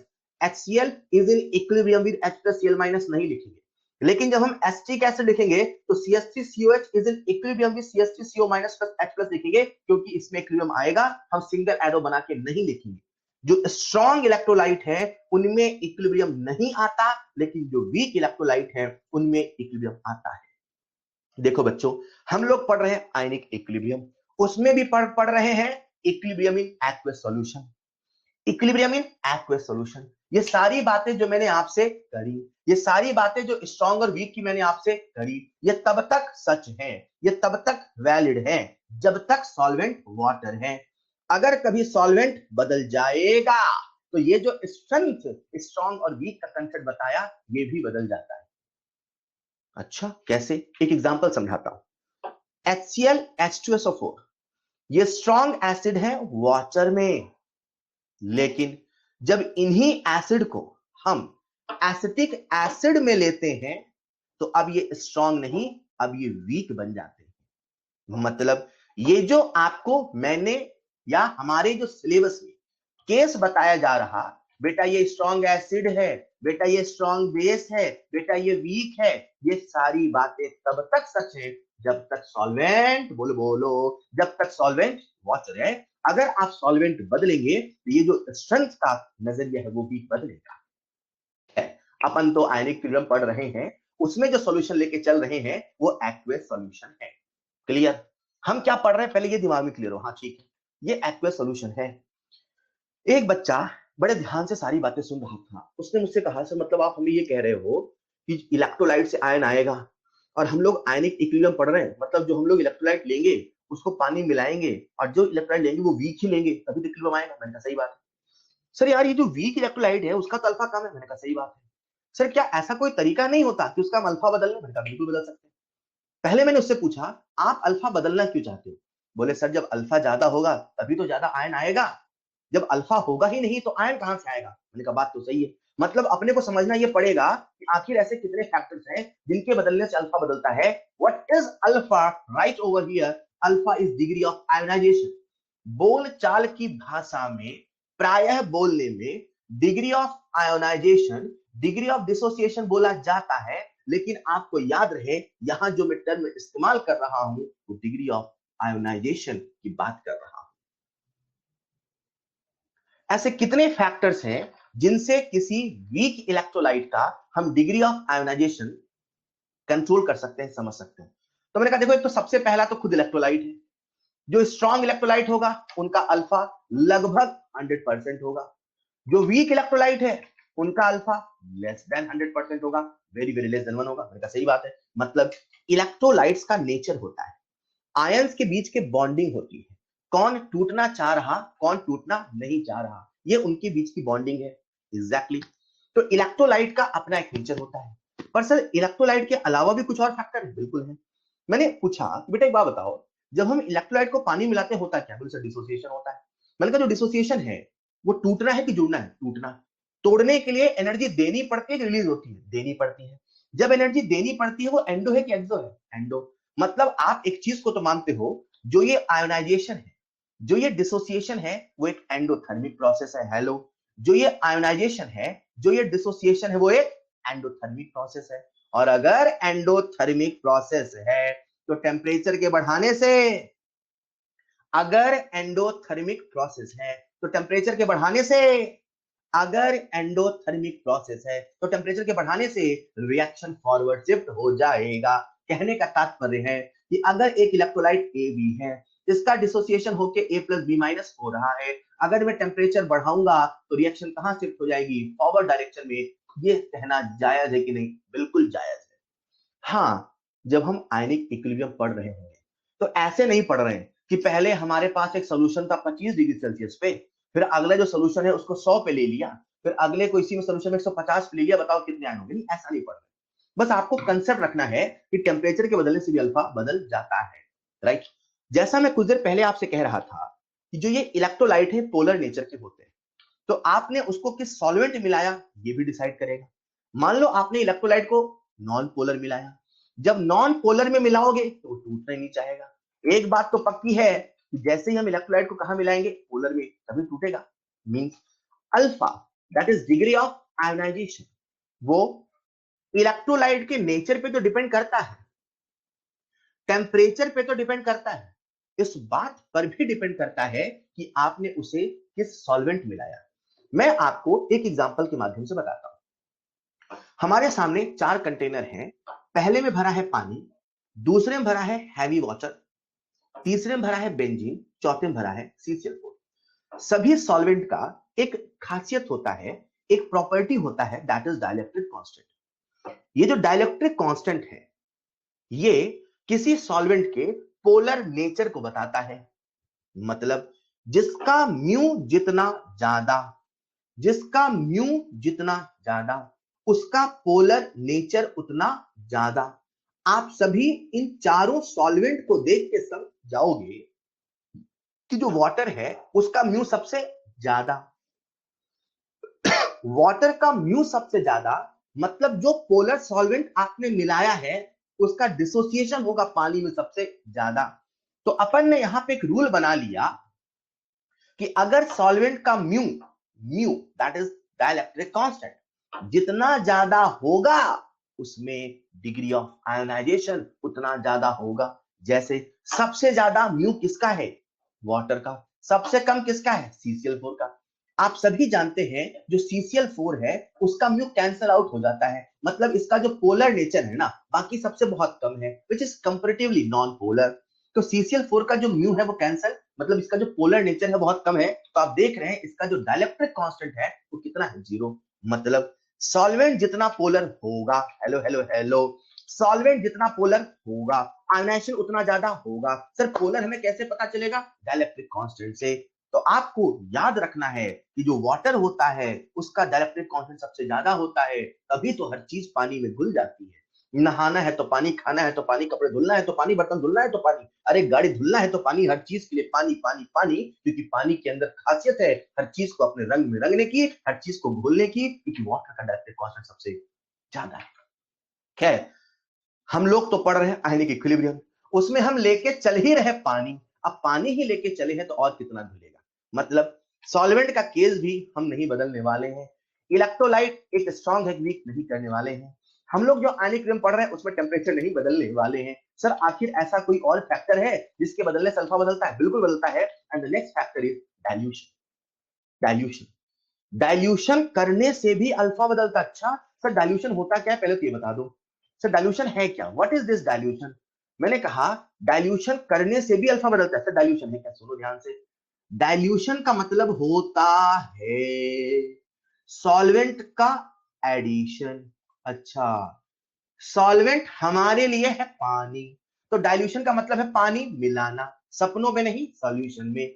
HCl is in equilibrium with H+Cl- नहीं लिखेंगे। लेकिन जब हम एसिटिक एसिड लिखेंगे तो CH3COH is in equilibrium with CH3CO minus plus H plus लिखेंगे, क्योंकि इसमें इक्विलिब्रियम आएगा, हम सिंगल एरो बना के नहीं लिखेंगे। जो स्ट्रॉन्ग इलेक्ट्रोलाइट है उनमें इक्विलिब्रियम नहीं आता, लेकिन जो वीक इलेक्ट्रोलाइट है उनमें इक्विलिब्रियम आता है। देखो बच्चों, हम लोग पढ़ रहे हैं आयनिक इक्विलिब्रियम, उसमें भी पढ़ रहे हैं equilibrium in aqueous solution, equilibrium in aqueous solution. ये सारी बातें जो मैंने आपसे करी, ये सारी बातें जो स्ट्रॉन्ग और वीक की मैंने आपसे करी, ये तब तक सच है, ये तब तक वैलिड है जब तक सॉल्वेंट वाटर है। अगर कभी सॉल्वेंट बदल जाएगा तो ये जो स्ट्रेंथ स्ट्रॉन्ग और वीक का कंसेप्ट बताया ये भी बदल जाता है। अच्छा कैसे? एक एग्जांपल समझाता हूं। HCl H2SO4 ये स्ट्रॉन्ग एसिड है वाटर में, लेकिन जब इन्हीं एसिड को हम एसिटिक एसिड में लेते हैं तो अब ये स्ट्रॉन्ग नहीं, अब ये वीक बन जाते हैं। मतलब ये जो आपको मैंने या हमारे जो सिलेबस में केस बताया जा रहा, बेटा ये स्ट्रॉन्ग एसिड है, बेटा ये स्ट्रॉन्ग बेस है, बेटा ये वीक है, ये सारी बातें तब तक सच है जब तक सॉल्वेंट बोलो बोलो जब तक सॉल्वेंट वाटर है। अगर आप सॉल्वेंट बदलेंगे तो ये जो स्ट्रेंथ का नजरिया है वो भी बदलेगा। अपन तो आयनिक इक्विलिब्रियम पढ़ रहे हैं, उसमें जो सॉल्यूशन लेके चल रहे हैं वो एक्वस सॉल्यूशन है। क्लियर? हम क्या पढ़ रहे हैं पहले ये दिमाग में क्लियर हो। हाँ ठीक है, ये एक्वस सॉल्यूशन है। एक बच्चा बड़े ध्यान से सारी बातें सुन रहा था, उसने मुझसे कहा सर मतलब आप हमें ये कह रहे हो कि इलेक्ट्रोलाइट से आयन आएगा और हम लोग आयनिक इक्विलिब्रियम पढ़ रहे हैं, मतलब जो हम लोग इलेक्ट्रोलाइट लेंगे उसको पानी मिलाएंगे और जो इलेक्ट्रोलाइट लेंगे वो वीक ही लेंगे तभी तो इक्विलिब्रियम आएगा। मैंने कहा सही बात है। सर यार ये जो वीक इलेक्ट्रोलाइट है उसका तो अल्फा कम है। मैंने कहा सही बात है। सर क्या ऐसा कोई तरीका नहीं होता कि उसका अल्फा बदलना? मैंने कहा बिल्कुल बदल सकते हैं। पहले मैंने उससे पूछा आप अल्फा बदलना क्यों चाहते हो? बोले सर जब अल्फा ज्यादा होगा तभी तो ज्यादा आयन आएगा, जब अल्फा होगा ही नहीं तो आयन कहां से आएगा? मैंने कहा बात तो सही है। मतलब अपने को समझना ये पड़ेगा कि आखिर ऐसे कितने फैक्टर्स हैं जिनके बदलने से अल्फा बदलता है। What is alpha? Right over here, alpha is degree of ionization. बोल चाल की भाषा में प्रायः बोलने में degree of ionization, degree of dissociation बोला जाता है, लेकिन आपको याद रहे यहां जो मैं टर्म इस्तेमाल कर रहा हूं वो डिग्री ऑफ आयोनाइजेशन की बात कर रहा हूं। ऐसे कितने फैक्टर्स हैं जिनसे किसी वीक इलेक्ट्रोलाइट का हम डिग्री ऑफ आयोनाइजेशन कंट्रोल कर सकते हैं, समझ सकते हैं। तो मैंने कहा देखो एक तो सबसे पहला तो खुद इलेक्ट्रोलाइट है। जो स्ट्रॉन्ग इलेक्ट्रोलाइट होगा उनका अल्फा लगभग 100% होगा, जो वीक इलेक्ट्रोलाइट है उनका अल्फा लेस देन 100% होगा, वेरी वेरी लेस देन 1 होगा। मैंने कहा सही बात है। मतलब इलेक्ट्रोलाइट्स का नेचर होता है आयंस के बीच के बॉन्डिंग होती है, कौन टूटना चाह रहा कौन टूटना नहीं चाह रहा, ये उनके बीच की बॉन्डिंग है। एग्जैक्टली तो इलेक्ट्रोलाइट का अपना एक नेचर होता है। पर सर इलेक्ट्रोलाइट के अलावा भी कुछ और फैक्टर है? बिल्कुल है। मैंने पूछा बेटा एक बात बताओ, जब हम इलेक्ट्रोलाइट को पानी मिलाते होता क्या? बोले सर डिसोसिएशन होता है। मैंने कहा जो डिसोसिएशन है वो टूटना है कि जुड़ना है? टूटना। तोड़ने के लिए एनर्जी देनी पड़ती है कि रिलीज होती है? देनी पड़ती है। जब एनर्जी देनी पड़ती है वो एंडो है कि एक्सो है? एंडो। मतलब आप एक चीज को तो मानते हो, जो ये आयोनाइजेशन है, जो ये डिसोसिएशन है वो एक एंडोथर्मिक प्रोसेस है। हेलो, जो ये आयोनाइजेशन है, जो ये डिसोसिएशन है वो एक एंडोथर्मिक प्रोसेस है। और अगर एंडोथर्मिक प्रोसेस है तो टेम्परेचर के बढ़ाने से, अगर एंडोथर्मिक प्रोसेस है तो टेम्परेचर के बढ़ाने से, अगर एंडोथर्मिक प्रोसेस है तो टेम्परेचर के बढ़ाने से रिएक्शन फॉरवर्ड शिफ्ट हो जाएगा। कहने का तात्पर्य है कि अगर एक इलेक्ट्रोलाइट ए बी है, इसका डिसोसिएशन होके ए प्लस बी माइनस हो रहा है, अगर मैं टेम्परेचर बढ़ाऊंगा तो रिएक्शन कहां शिफ्ट हो जाएगी? फॉरवर्ड डायरेक्शन में। ये कहना जायज है कि नहीं? बिल्कुल जायज है। हाँ, जब हम आयनिक इक्विलिब्रियम पढ़ रहे होंगे तो ऐसे नहीं पढ़ रहे हैं कि पहले हमारे पास एक सोल्यूशन था 25 डिग्री सेल्सियस पे, फिर अगला जो सोल्यूशन है उसको 100 पे ले लिया, फिर अगले को इसी में सोल्यूशन में 150 पे ले लिया, बताओ कितने आयन होंगे? नहीं, ऐसा नहीं पढ़ रहे। बस आपको कंसेप्ट रखना है कि टेम्परेचर के बदलने से भी अल्फा बदल जाता है। राइट? जैसा मैं कुछ देर पहले आपसे कह रहा था कि जो ये इलेक्ट्रोलाइट है पोलर नेचर के होते हैं, तो आपने उसको किस सॉल्वेंट मिलाया ये भी डिसाइड करेगा। मान लो आपने इलेक्ट्रोलाइट को नॉन पोलर मिलाया, जब नॉन पोलर में मिलाओगे तो टूटना ही नहीं चाहेगा। एक बात तो पक्की है कि जैसे ही हम इलेक्ट्रोलाइट को कहां मिलाएंगे? पोलर में, तभी टूटेगा। Means alpha that is degree of ionization, वो इलेक्ट्रोलाइट के नेचर पे तो डिपेंड करता है, टेम्परेचर पे तो डिपेंड करता है, इस बात पर भी डिपेंड करता है कि आपने उसे किस सॉल्वेंट मिलाया। मैं आपको एक एग्जांपल के माध्यम से बताता हूं। हमारे सामने 4 कंटेनर हैं, पहले में भरा है पानी, दूसरे में भरा है हैवी वाटर, तीसरे में भरा है बेंजीन, चौथे में भरा है CCl4। सभी सॉल्वेंट का एक खासियत होता है, एक प्रॉपर्टी होता है, दैट इज डाइलेक्ट्रिक कांस्टेंट। ये जो डाइलेक्ट्रिक कांस्टेंट है, ये किसी सॉल्वेंट के पोलर नेचर को बताता है। मतलब जिसका म्यू जितना ज्यादा, जिसका म्यू जितना ज्यादा, उसका पोलर नेचर उतना ज्यादा। आप सभी इन चारों सॉल्वेंट को देख के समझ जाओगे कि जो वाटर है उसका म्यू सबसे ज्यादा। वाटर का म्यू सबसे ज्यादा मतलब जो पोलर सॉल्वेंट आपने मिलाया है उसका डिसोसिएशन होगा पानी में सबसे ज्यादा। तो अपन ने यहां पे एक रूल बना लिया कि अगर सॉल्वेंट का mu, mu that is dielectric constant, जितना ज्यादा होगा उसमें डिग्री ऑफ आयोनाइजेशन उतना ज्यादा होगा। जैसे सबसे ज्यादा म्यू किसका है? वाटर का। सबसे कम किसका है? CCl4 का। आप सभी जानते हैं जो CCl4 है उसका म्यू कैंसल आउट हो जाता है, मतलब इसका जो पोलर नेचर है ना बाकी सबसे बहुत कम है, which is comparatively non polar. तो CCl4 का जो म्यू है वो कैंसल, मतलब इसका जो पोलर नेचर है बहुत कम है। तो आप देख रहे हैं इसका जो डाइलेक्ट्रिक कांस्टेंट है वो कितना है? 0। मतलब सॉल्वेंट जितना पोलर होगा, हेलो हेलो हेलो, सॉल्वेंट जितना पोलर होगा आयोनाइजेशन उतना ज्यादा होगा। सर पोलर हमें कैसे पता चलेगा? डाइलेक्ट्रिक कांस्टेंट से। तो आपको याद रखना है कि जो वाटर होता है उसका डाइलेक्ट्रिक कांस्टेंट सबसे ज्यादा होता है, तभी तो हर चीज पानी में घुल जाती है। नहाना है तो पानी, खाना है तो पानी, कपड़े धुलना है तो पानी, बर्तन धुलना है तो पानी, अरे गाड़ी धुलना है तो पानी, हर चीज के लिए पानी पानी पानी। क्योंकि पानी के अंदर खासियत है हर चीज को अपने रंग में रंगने की, हर चीज को घोलने की, क्योंकि वाटर का डाइलेक्ट्रिक कांस्टेंट सबसे ज्यादा है। खैर, हम लोग तो पढ़ रहे हैं आयनिक इक्विलिब्रियम, उसमें हम लेके चल ही रहे पानी। अब पानी ही लेके चले हैं तो और कितना घुलेगा। मतलब सॉल्वेंट का केस भी हम नहीं बदलने वाले हैं। इलेक्ट्रोलाइट एक स्ट्रॉन्ग है वीक नहीं करने वाले हैं। हम लोग जो आयनिक इक्विलिब्रियम पढ़ रहे हैं उसमें टेम्परेचर नहीं बदलने वाले हैं। सर आखिर ऐसा कोई और फैक्टर है जिसके बदलने से अल्फा बदलता है? बिल्कुल बदलता है। And the next factor is dilution. Dilution, dilution करने से भी अल्फा बदलता। अच्छा सर डाइल्यूशन होता क्या है पहले तो ये बता दो। सर डाइल्यूशन है क्या? What is this dilution? मैंने कहा डाइल्यूशन करने से भी अल्फा बदलता है। सर डाइल्यूशन है क्या? सुनो ध्यान से। डाइल्यूशन का मतलब होता है सॉल्वेंट का एडिशन। अच्छा, सॉल्वेंट हमारे लिए है पानी, तो डाइल्यूशन का मतलब है पानी मिलाना। सपनों में नहीं, सॉल्यूशन में।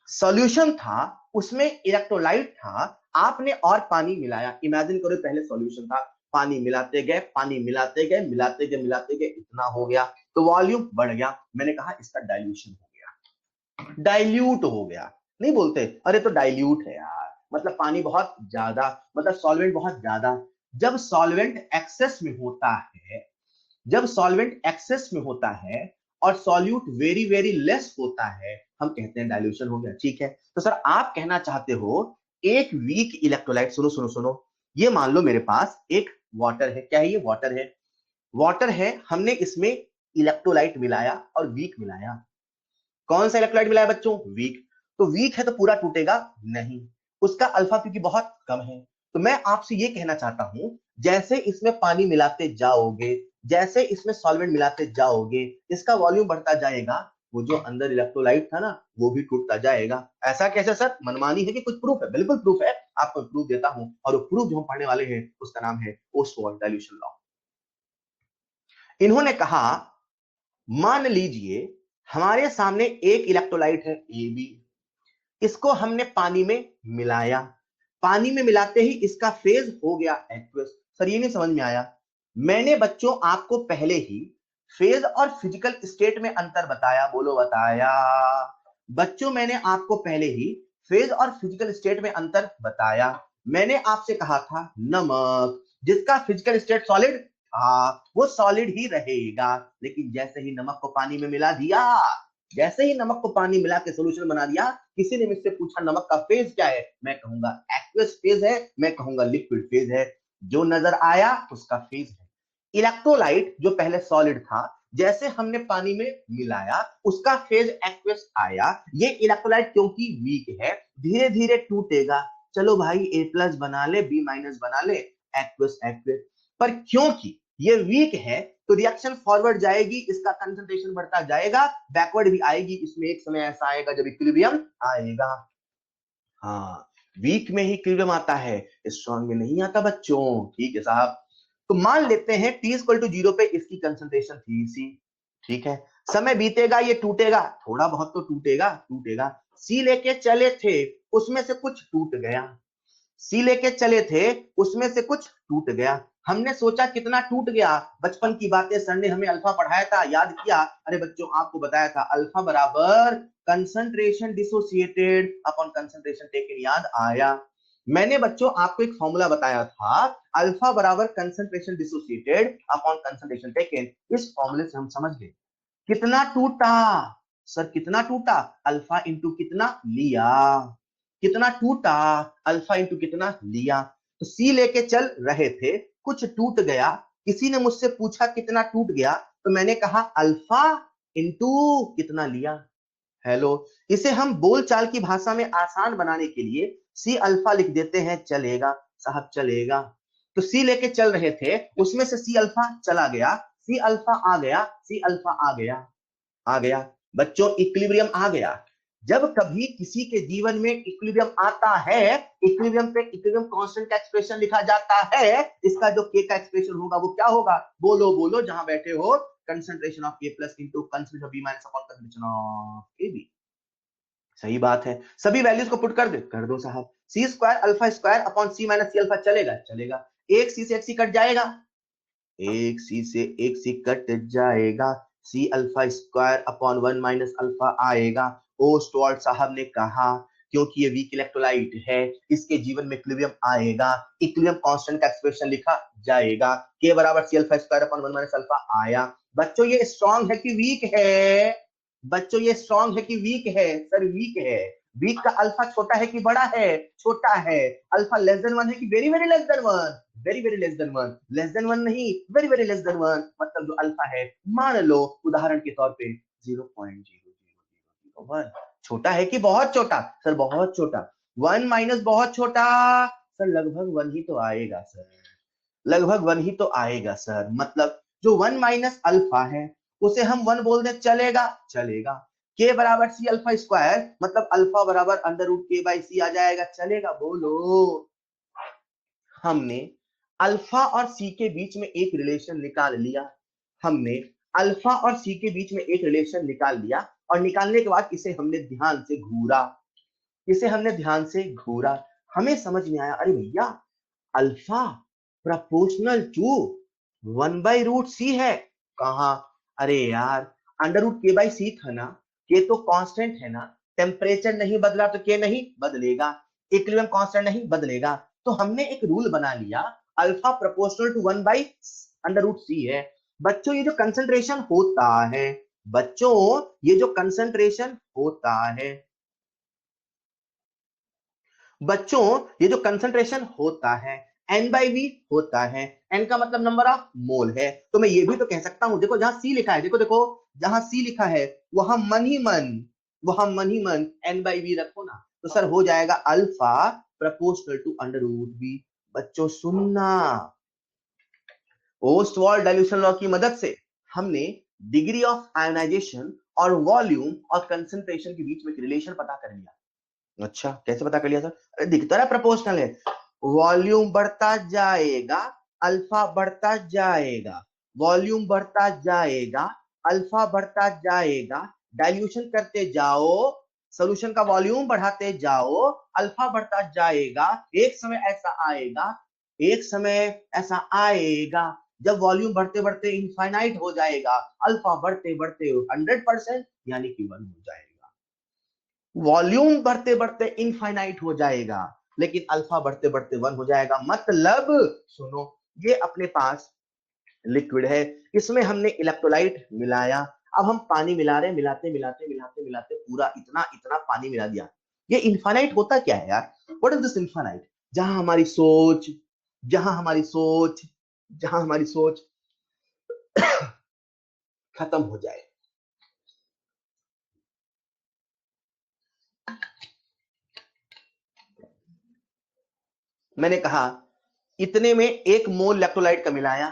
सॉल्यूशन था उसमें इलेक्ट्रोलाइट था, आपने और पानी मिलाया। इमेजिन करो पहले सॉल्यूशन था, पानी मिलाते गए, पानी मिलाते गए, मिलाते गए, मिलाते गए, इतना हो गया तो वॉल्यूम बढ़ गया। मैंने कहा इसका डाइल्यूशन हो गया, डाइल्यूट हो गया। नहीं बोलते अरे तो डाइल्यूट है यार, मतलब पानी बहुत ज्यादा, मतलब सॉल्वेंट बहुत ज्यादा। जब सॉल्वेंट एक्सेस में होता है, जब सॉल्वेंट एक्सेस में होता है और सॉल्यूट वेरी वेरी लेस होता है, हम कहते हैं डाइल्यूशन हो गया। ठीक है, तो सर आप कहना चाहते हो एक वीक इलेक्ट्रोलाइट, सुनो सुनो सुनो, ये मान लो मेरे पास एक वाटर है। क्या है ये? वाटर है। वाटर है, हमने इसमें इलेक्ट्रोलाइट मिलाया और वीक मिलाया। कौन सा इलेक्ट्रोलाइट मिलाया बच्चों? वीक। तो वीक है तो पूरा टूटेगा नहीं, उसका अल्फा क्योंकि बहुत कम है। तो मैं आपसे ये कहना चाहता हूं जैसे इसमें पानी मिलाते जाओगे, जैसे इसमें सॉल्वेंट मिलाते जाओगे, इसका वॉल्यूम बढ़ता जाएगा, वो जो अंदर इलेक्ट्रोलाइट था ना वो भी टूटता जाएगा। ऐसा कैसे सर? मनमानी है कि कुछ प्रूफ है? बिल्कुल प्रूफ है, आपको प्रूफ देता हूं। और वो प्रूफ जो हम पढ़ने वाले हैं उसका नाम है ओस्टवाल्ड डाइल्यूशन लॉ। इन्होंने कहा मान लीजिए हमारे सामने एक इलेक्ट्रोलाइट है AB, इसको हमने पानी में मिलाया, पानी में मिलाते ही इसका फेज हो गया एक्वस। सर ये नहीं समझ में आया। मैंने बच्चों आपको पहले ही फेज और फिजिकल स्टेट में अंतर बताया, बोलो बताया। बच्चों मैंने आपको पहले ही फेज और फिजिकल स्टेट में अंतर बताया। मैंने आपसे कहा था नमक जिसका फिजिकल स्टेट सॉलिड था वो सॉलिड ही रहेगा, लेकिन जैसे ही नमक को पानी में मिला दिया, जैसे ही नमक को पानी मिला के सोल्यूशन बना दिया, किसी ने मुझसे पूछा नमक का फेज क्या है, मैं कहूंगा एक्वस फेज है, मैं कहूंगा लिक्विड फेज है। जो नजर आया उसका फेज है। इलेक्ट्रोलाइट जो पहले सॉलिड था, जैसे हमने पानी में मिलाया उसका फेज एक्वस आया। ये इलेक्ट्रोलाइट क्योंकि वीक है धीरे धीरे टूटेगा। चलो भाई ए प्लस बना ले, बी माइनस बना ले, एक्वस एक्वस। पर क्योंकि ये वीक है तो रिएक्शन फॉरवर्ड जाएगी, इसका कंसंट्रेशन बढ़ता जाएगा, बैकवर्ड भी आएगी। इसमें एक समय ऐसा आएगा जब इक्विलिब्रियम आएगा। हाँ, वीक में ही इक्विलिब्रियम आता है, स्ट्रॉन्ग में नहीं आता बच्चों। ठीक है साहब। तो मान लेते हैं t इक्वल टू 0 पे इसकी कंसंट्रेशन थी सी। ठीक है, समय बीतेगा ये टूटेगा, थोड़ा बहुत तो टूटेगा टूटेगा। सी लेके चले थे उसमें से कुछ टूट गया, सी लेके चले थे उसमें से कुछ टूट गया। हमने सोचा कितना टूट गया, बचपन की बातें सर ने हमें अल्फा पढ़ाया था, याद किया? अरे बच्चों आपको बताया था अल्फा बराबर concentration dissociated upon concentration taken, याद आया? मैंने बच्चों आपको एक फॉर्मूला बताया था, अल्फा बराबर concentration dissociated upon concentration taken. इस फॉर्मूले से हम समझ गए कितना टूटा। सर कितना टूटा? अल्फा इंटू कितना लिया, कितना टूटा? अल्फा इंटू कितना लिया। तो सी लेके चल रहे थे, कुछ टूट गया, किसी ने मुझसे पूछा कितना टूट गया, तो मैंने कहा अल्फा इंटू कितना लिया। हेलो, इसे हम बोलचाल की भाषा में आसान बनाने के लिए सी अल्फा लिख देते हैं, चलेगा साहब चलेगा। तो सी लेके चल रहे थे उसमें से सी अल्फा चला गया, सी अल्फा आ गया, सी अल्फा आ गया, आ गया बच्चों, इक्विलिब्रियम आ गया। जब कभी किसी के जीवन में इक्विलिब्रियम आता है, इक्विलिब्रियम पे इक्विलिब्रियम कांस्टेंट का एक्सप्रेशन लिखा जाता है, इसका जो के का एक्सप्रेशन होगा वो क्या होगा? बोलो बोलो जहां बैठे हो, concentration of K plus into concentration of B minus upon concentration of A B. सही बात है, सभी वैल्यूज को पुट कर दे, कर दो साहब। सी स्क्वायर अल्फा स्क्वायर अपॉन सी माइनस सी अल्फा, चलेगा चलेगा। एक सी से एक सी कट जाएगा, एक सी से एक सी कट जाएगा, C alpha square upon 1 minus alpha आएगा। ओ स्टुअर्ट साहब ने कहा क्योंकि ये वीक इलेक्ट्रोलाइट है इसके जीवन में इक्विलिब्रियम आएगा, इक्विलिब्रियम कांस्टेंट का एक्सप्रेशन लिखा जाएगा, के बराबर C alpha square upon 1 minus alpha आया। बच्चों ये स्ट्रांग है कि वीक है? बच्चों ये स्ट्रांग है कि वीक है? सर वीक है। वीक का अल्फा छोटा है कि बड़ा है? छोटा है। अल्फा लेस देन 1 है कि very very less than 1? Very very less than one नहीं, वेरी वेरी लेस देन 1। मतलब जो अल्फा है, मान लो उदाहरण के तौर पे 0.00001, छोटा है कि बहुत छोटा? सर बहुत छोटा। 1 माइनस बहुत छोटा, सर लगभग 1 ही तो आएगा सर, लगभग 1 ही तो आएगा सर। मतलब जो 1 माइनस अल्फा है उसे हम 1 बोल दे, चलेगा चलेगा। के बराबर सी अल्फा स्क्वायर मतलब अल्फा बराबर अंडर रूट के बाई सी आ जाएगा, चलेगा बोलो। हमने अल्फा और सी के बीच में एक रिलेशन निकाल लिया, हमने अल्फा और सी के बीच में एक रिलेशन निकाल लिया, और निकालने के बाद इसे हमने ध्यान से घूरा, इसे हमने ध्यान से घूरा। हमें समझ में आया अरे भैया alpha proportional to 1 by root C है। कहा? अरे यार under root K by C था ना, के तो कांस्टेंट है ना, टेम्परेचर नहीं बदला तो के नहीं बदलेगा, इक्विलिब्रियम कांस्टेंट नहीं बदलेगा। तो हमने एक रूल बना लिया, alpha proportional to 1 by under root C है। बच्चों ये जो कंसंट्रेशन होता है, बच्चों ये जो कंसंट्रेशन होता है, बच्चों ये जो कंसंट्रेशन होता है एन बाई वी होता है, एन का मतलब नंबर ऑफ मोल है। तो मैं ये भी तो कह सकता हूं, देखो जहां सी लिखा है, देखो देखो जहां सी लिखा है वहां मन ही मन, वहां मन ही मन एन बाई वी रखो ना, तो सर हो जाएगा alpha proportional to under root V. बच्चों सुनना, ओस्टवाल्ड डाइल्यूशन लॉ की मदद से हमने डिग्री ऑफ आयोनाइजेशन और वॉल्यूम और कंसंट्रेशन के बीच में एक रिलेशन पता कर लिया। अच्छा कैसे पता कर लिया सर? अरे दिखता है प्रोपोर्शनल है, वॉल्यूम बढ़ता जाएगा, अल्फा बढ़ता जाएगा, वॉल्यूम बढ़ता जाएगा, अल्फा बढ़ता जाएगा, डाइल्यूशन करते जाओ, सॉल्यूशन का वॉल्यूम बढ़ाते जाओ, अल्फा बढ़ता जाएगा। एक समय ऐसा आएगा, एक समय ऐसा आएगा जब वॉल्यूम बढ़ते बढ़ते इनफाइनाइट हो जाएगा, अल्फा बढ़ते बढ़ते 100% यानी कि 1 हो जाएगा। वॉल्यूम बढ़ते बढ़ते इनफाइनाइट हो जाएगा लेकिन अल्फा बढ़ते बढ़ते 1 हो जाएगा। मतलब सुनो, ये अपने पास लिक्विड है, इसमें हमने इलेक्ट्रोलाइट मिलाया, अब हम पानी मिला रहे हैं, मिलाते मिलाते मिलाते मिलाते पूरा इतना इतना पानी मिला दिया। ये इनफाइनाइट होता क्या है यार? What is this infinite? जहां हमारी सोच, जहां हमारी सोच जहां हमारी सोच खत्म हो जाए। मैंने कहा इतने में 1 मोल इलेक्ट्रोलाइट का मिलाया,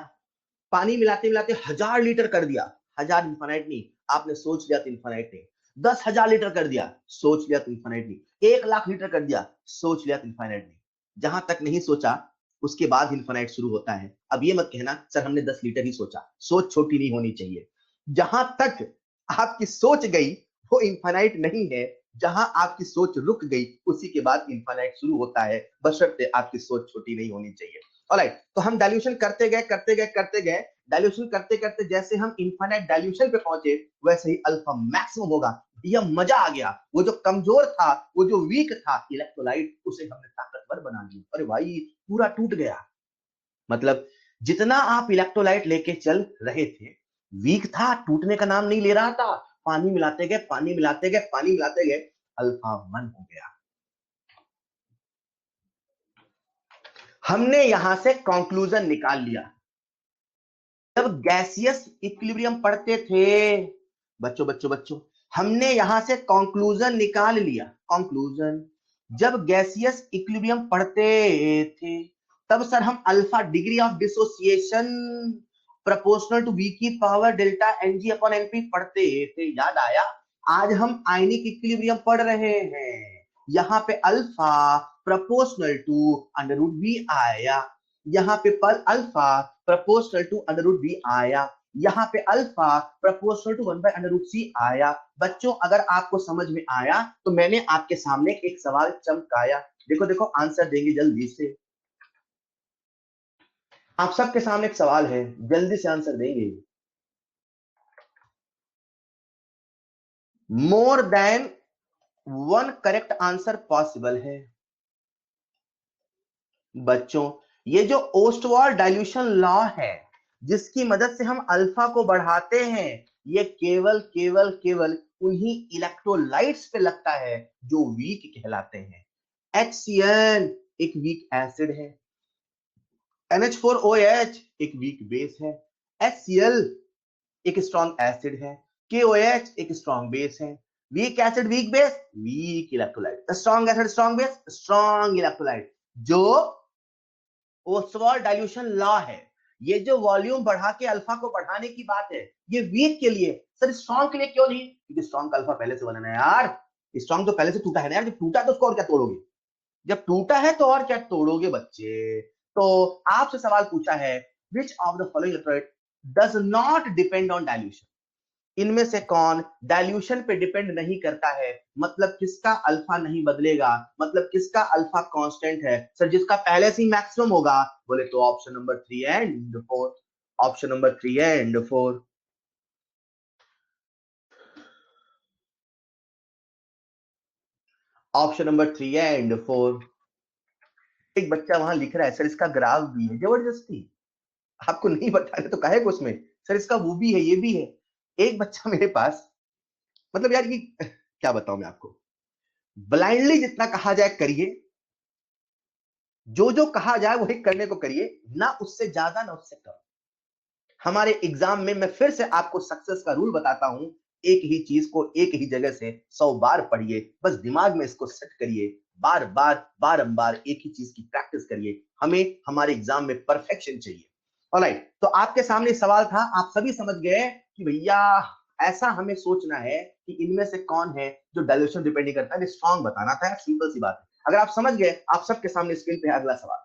पानी मिलाते मिलाते 1000 लीटर कर दिया। 1000 इन्फानाइट नहीं, आपने सोच लिया तो इन्फानाइट नहीं। 10,000 लीटर कर दिया, सोच लिया तो इन्फानाइट नहीं। 1 लाख लीटर कर दिया, सोच लिया तो इन्फानाइट नहीं। जहां तक नहीं सोचा उसके बाद इन्फानाइट शुरू होता है। अब ये मत कहना सर हमने 10 लीटर ही सोचा, सोच छोटी नहीं होनी चाहिए। जहां तक आपकी सोच गई वो इन्फानाइट नहीं है, जहां आपकी सोच रुक गई उसी के बाद इन्फानाइट शुरू होता है, बशर्ते आपकी सोच छोटी नहीं होनी चाहिए। ऑलराइट, तो हम डाइल्यूशन करते गए करते गए करते गए, डाइल्यूशन करते करते जैसे हम इन्फाइनाइट डाइल्यूशन पे पहुंचे वैसे ही अल्फा मैक्सिमम होगा। यह मजा आ गया। वो जो कमजोर था, वो जो वीक था इलेक्ट्रोलाइट, उसे हमने ताकतवर बना दिया। अरे भाई पूरा टूट गया। मतलब जितना आप इलेक्ट्रोलाइट लेके चल रहे थे, वीक था, टूटने का नाम नहीं ले रहा था। पानी मिलाते गए पानी मिलाते गए पानी मिलाते गए, अल्फा 1 हो गया। हमने यहां से कंक्लूजन निकाल लिया। जब गैसियस इक्विलिब्रियम पढ़ते थे बच्चों बच्चों बच्चों, हमने यहां से कंक्लूजन निकाल लिया। कंक्लूजन, जब गैसियस इक्विलिब्रियम पढ़ते थे तब सर हम alpha degree of dissociation proportional to V की power delta NG upon NP पढ़ते थे। याद आया? आज हम आयनिक इक्विलिब्रियम पढ़ रहे हैं। यहां पे alpha proportional to under root V आया, यहां पे पर alpha proportional to under root B आया, यहां पे अल्फा प्रोपोर्शनल टू 1/√c आया। बच्चों अगर आपको समझ में आया तो मैंने आपके सामने एक सवाल चमकाया। देखो देखो आंसर देंगे जल्दी से। आप सबके सामने एक सवाल है, जल्दी से आंसर देंगे। More than 1 correct answer possible है। बच्चों ये जो ओस्टवाल डाइल्यूशन लॉ है जिसकी मदद से हम अल्फा को बढ़ाते हैं, ये केवल केवल केवल उन्हीं इलेक्ट्रोलाइट्स पे लगता है जो वीक कहलाते हैं। HCl एक वीक एसिड है, NH4OH एक वीक बेस है, HCl एक स्ट्रॉन्ग एसिड है, KOH एक स्ट्रॉन्ग बेस है। Weak acid weak base weak electrolyte, strong acid strong base strong electrolyte. जो ओस्वाल्ड डाइल्यूशन लॉ है, ये जो वॉल्यूम बढ़ा के अल्फा को बढ़ाने की बात है, ये वीक के लिए। सर स्ट्रॉन्ग के लिए क्यों नहीं? क्योंकि स्ट्रॉन्ग का अल्फा पहले से बना है यार। स्ट्रॉन्ग तो पहले से टूटा है ना यार, जब टूटा तो उसको और क्या तोड़ोगे? जब टूटा है तो और क्या तोड़ोगे बच्चे? तो आपसे सवाल पूछा है which of the following electrolyte does not depend on dilution. इनमें से कौन डाइल्यूशन पे डिपेंड नहीं करता है? मतलब किसका अल्फा नहीं बदलेगा, मतलब किसका अल्फा कांस्टेंट है? सर जिसका पहले से ही मैक्सिमम होगा। बोले तो option number 3 and 4। Option number 3 and 4। Option number 3 and 4। एक बच्चा वहां लिख रहा है सर इसका ग्राफ भी है। जबरदस्ती आपको नहीं बता रहे तो काहे को उसमें? सर इसका वो भी है ये भी है। एक बच्चा मेरे पास, मतलब यार ये क्या बताऊं मैं आपको। ब्लाइंडली जितना कहा जाए करिए, जो जो कहा जाए वही करने को करिए, ना उससे ज्यादा ना उससे कम। हमारे एग्जाम में मैं फिर से आपको सक्सेस का रूल बताता हूं। एक ही चीज को एक ही जगह से 100 बार पढ़िए, बस दिमाग में इसको सेट करिए। बार बार बारंबार एक ही चीज की प्रैक्टिस करिए। हमें हमारे एग्जाम में परफेक्शन चाहिए। ऑलराइट, तो आपके सामने सवाल था, आप सभी समझ गए कि भैया ऐसा हमें सोचना है कि इनमें से कौन है जो डायल्यूशन डिपेंड नहीं करता, स्ट्रॉन्ग बताना था। सिंपल सी बात है। अगर आप समझ गए, आप सबके सामने स्क्रीन पे है अगला सवाल।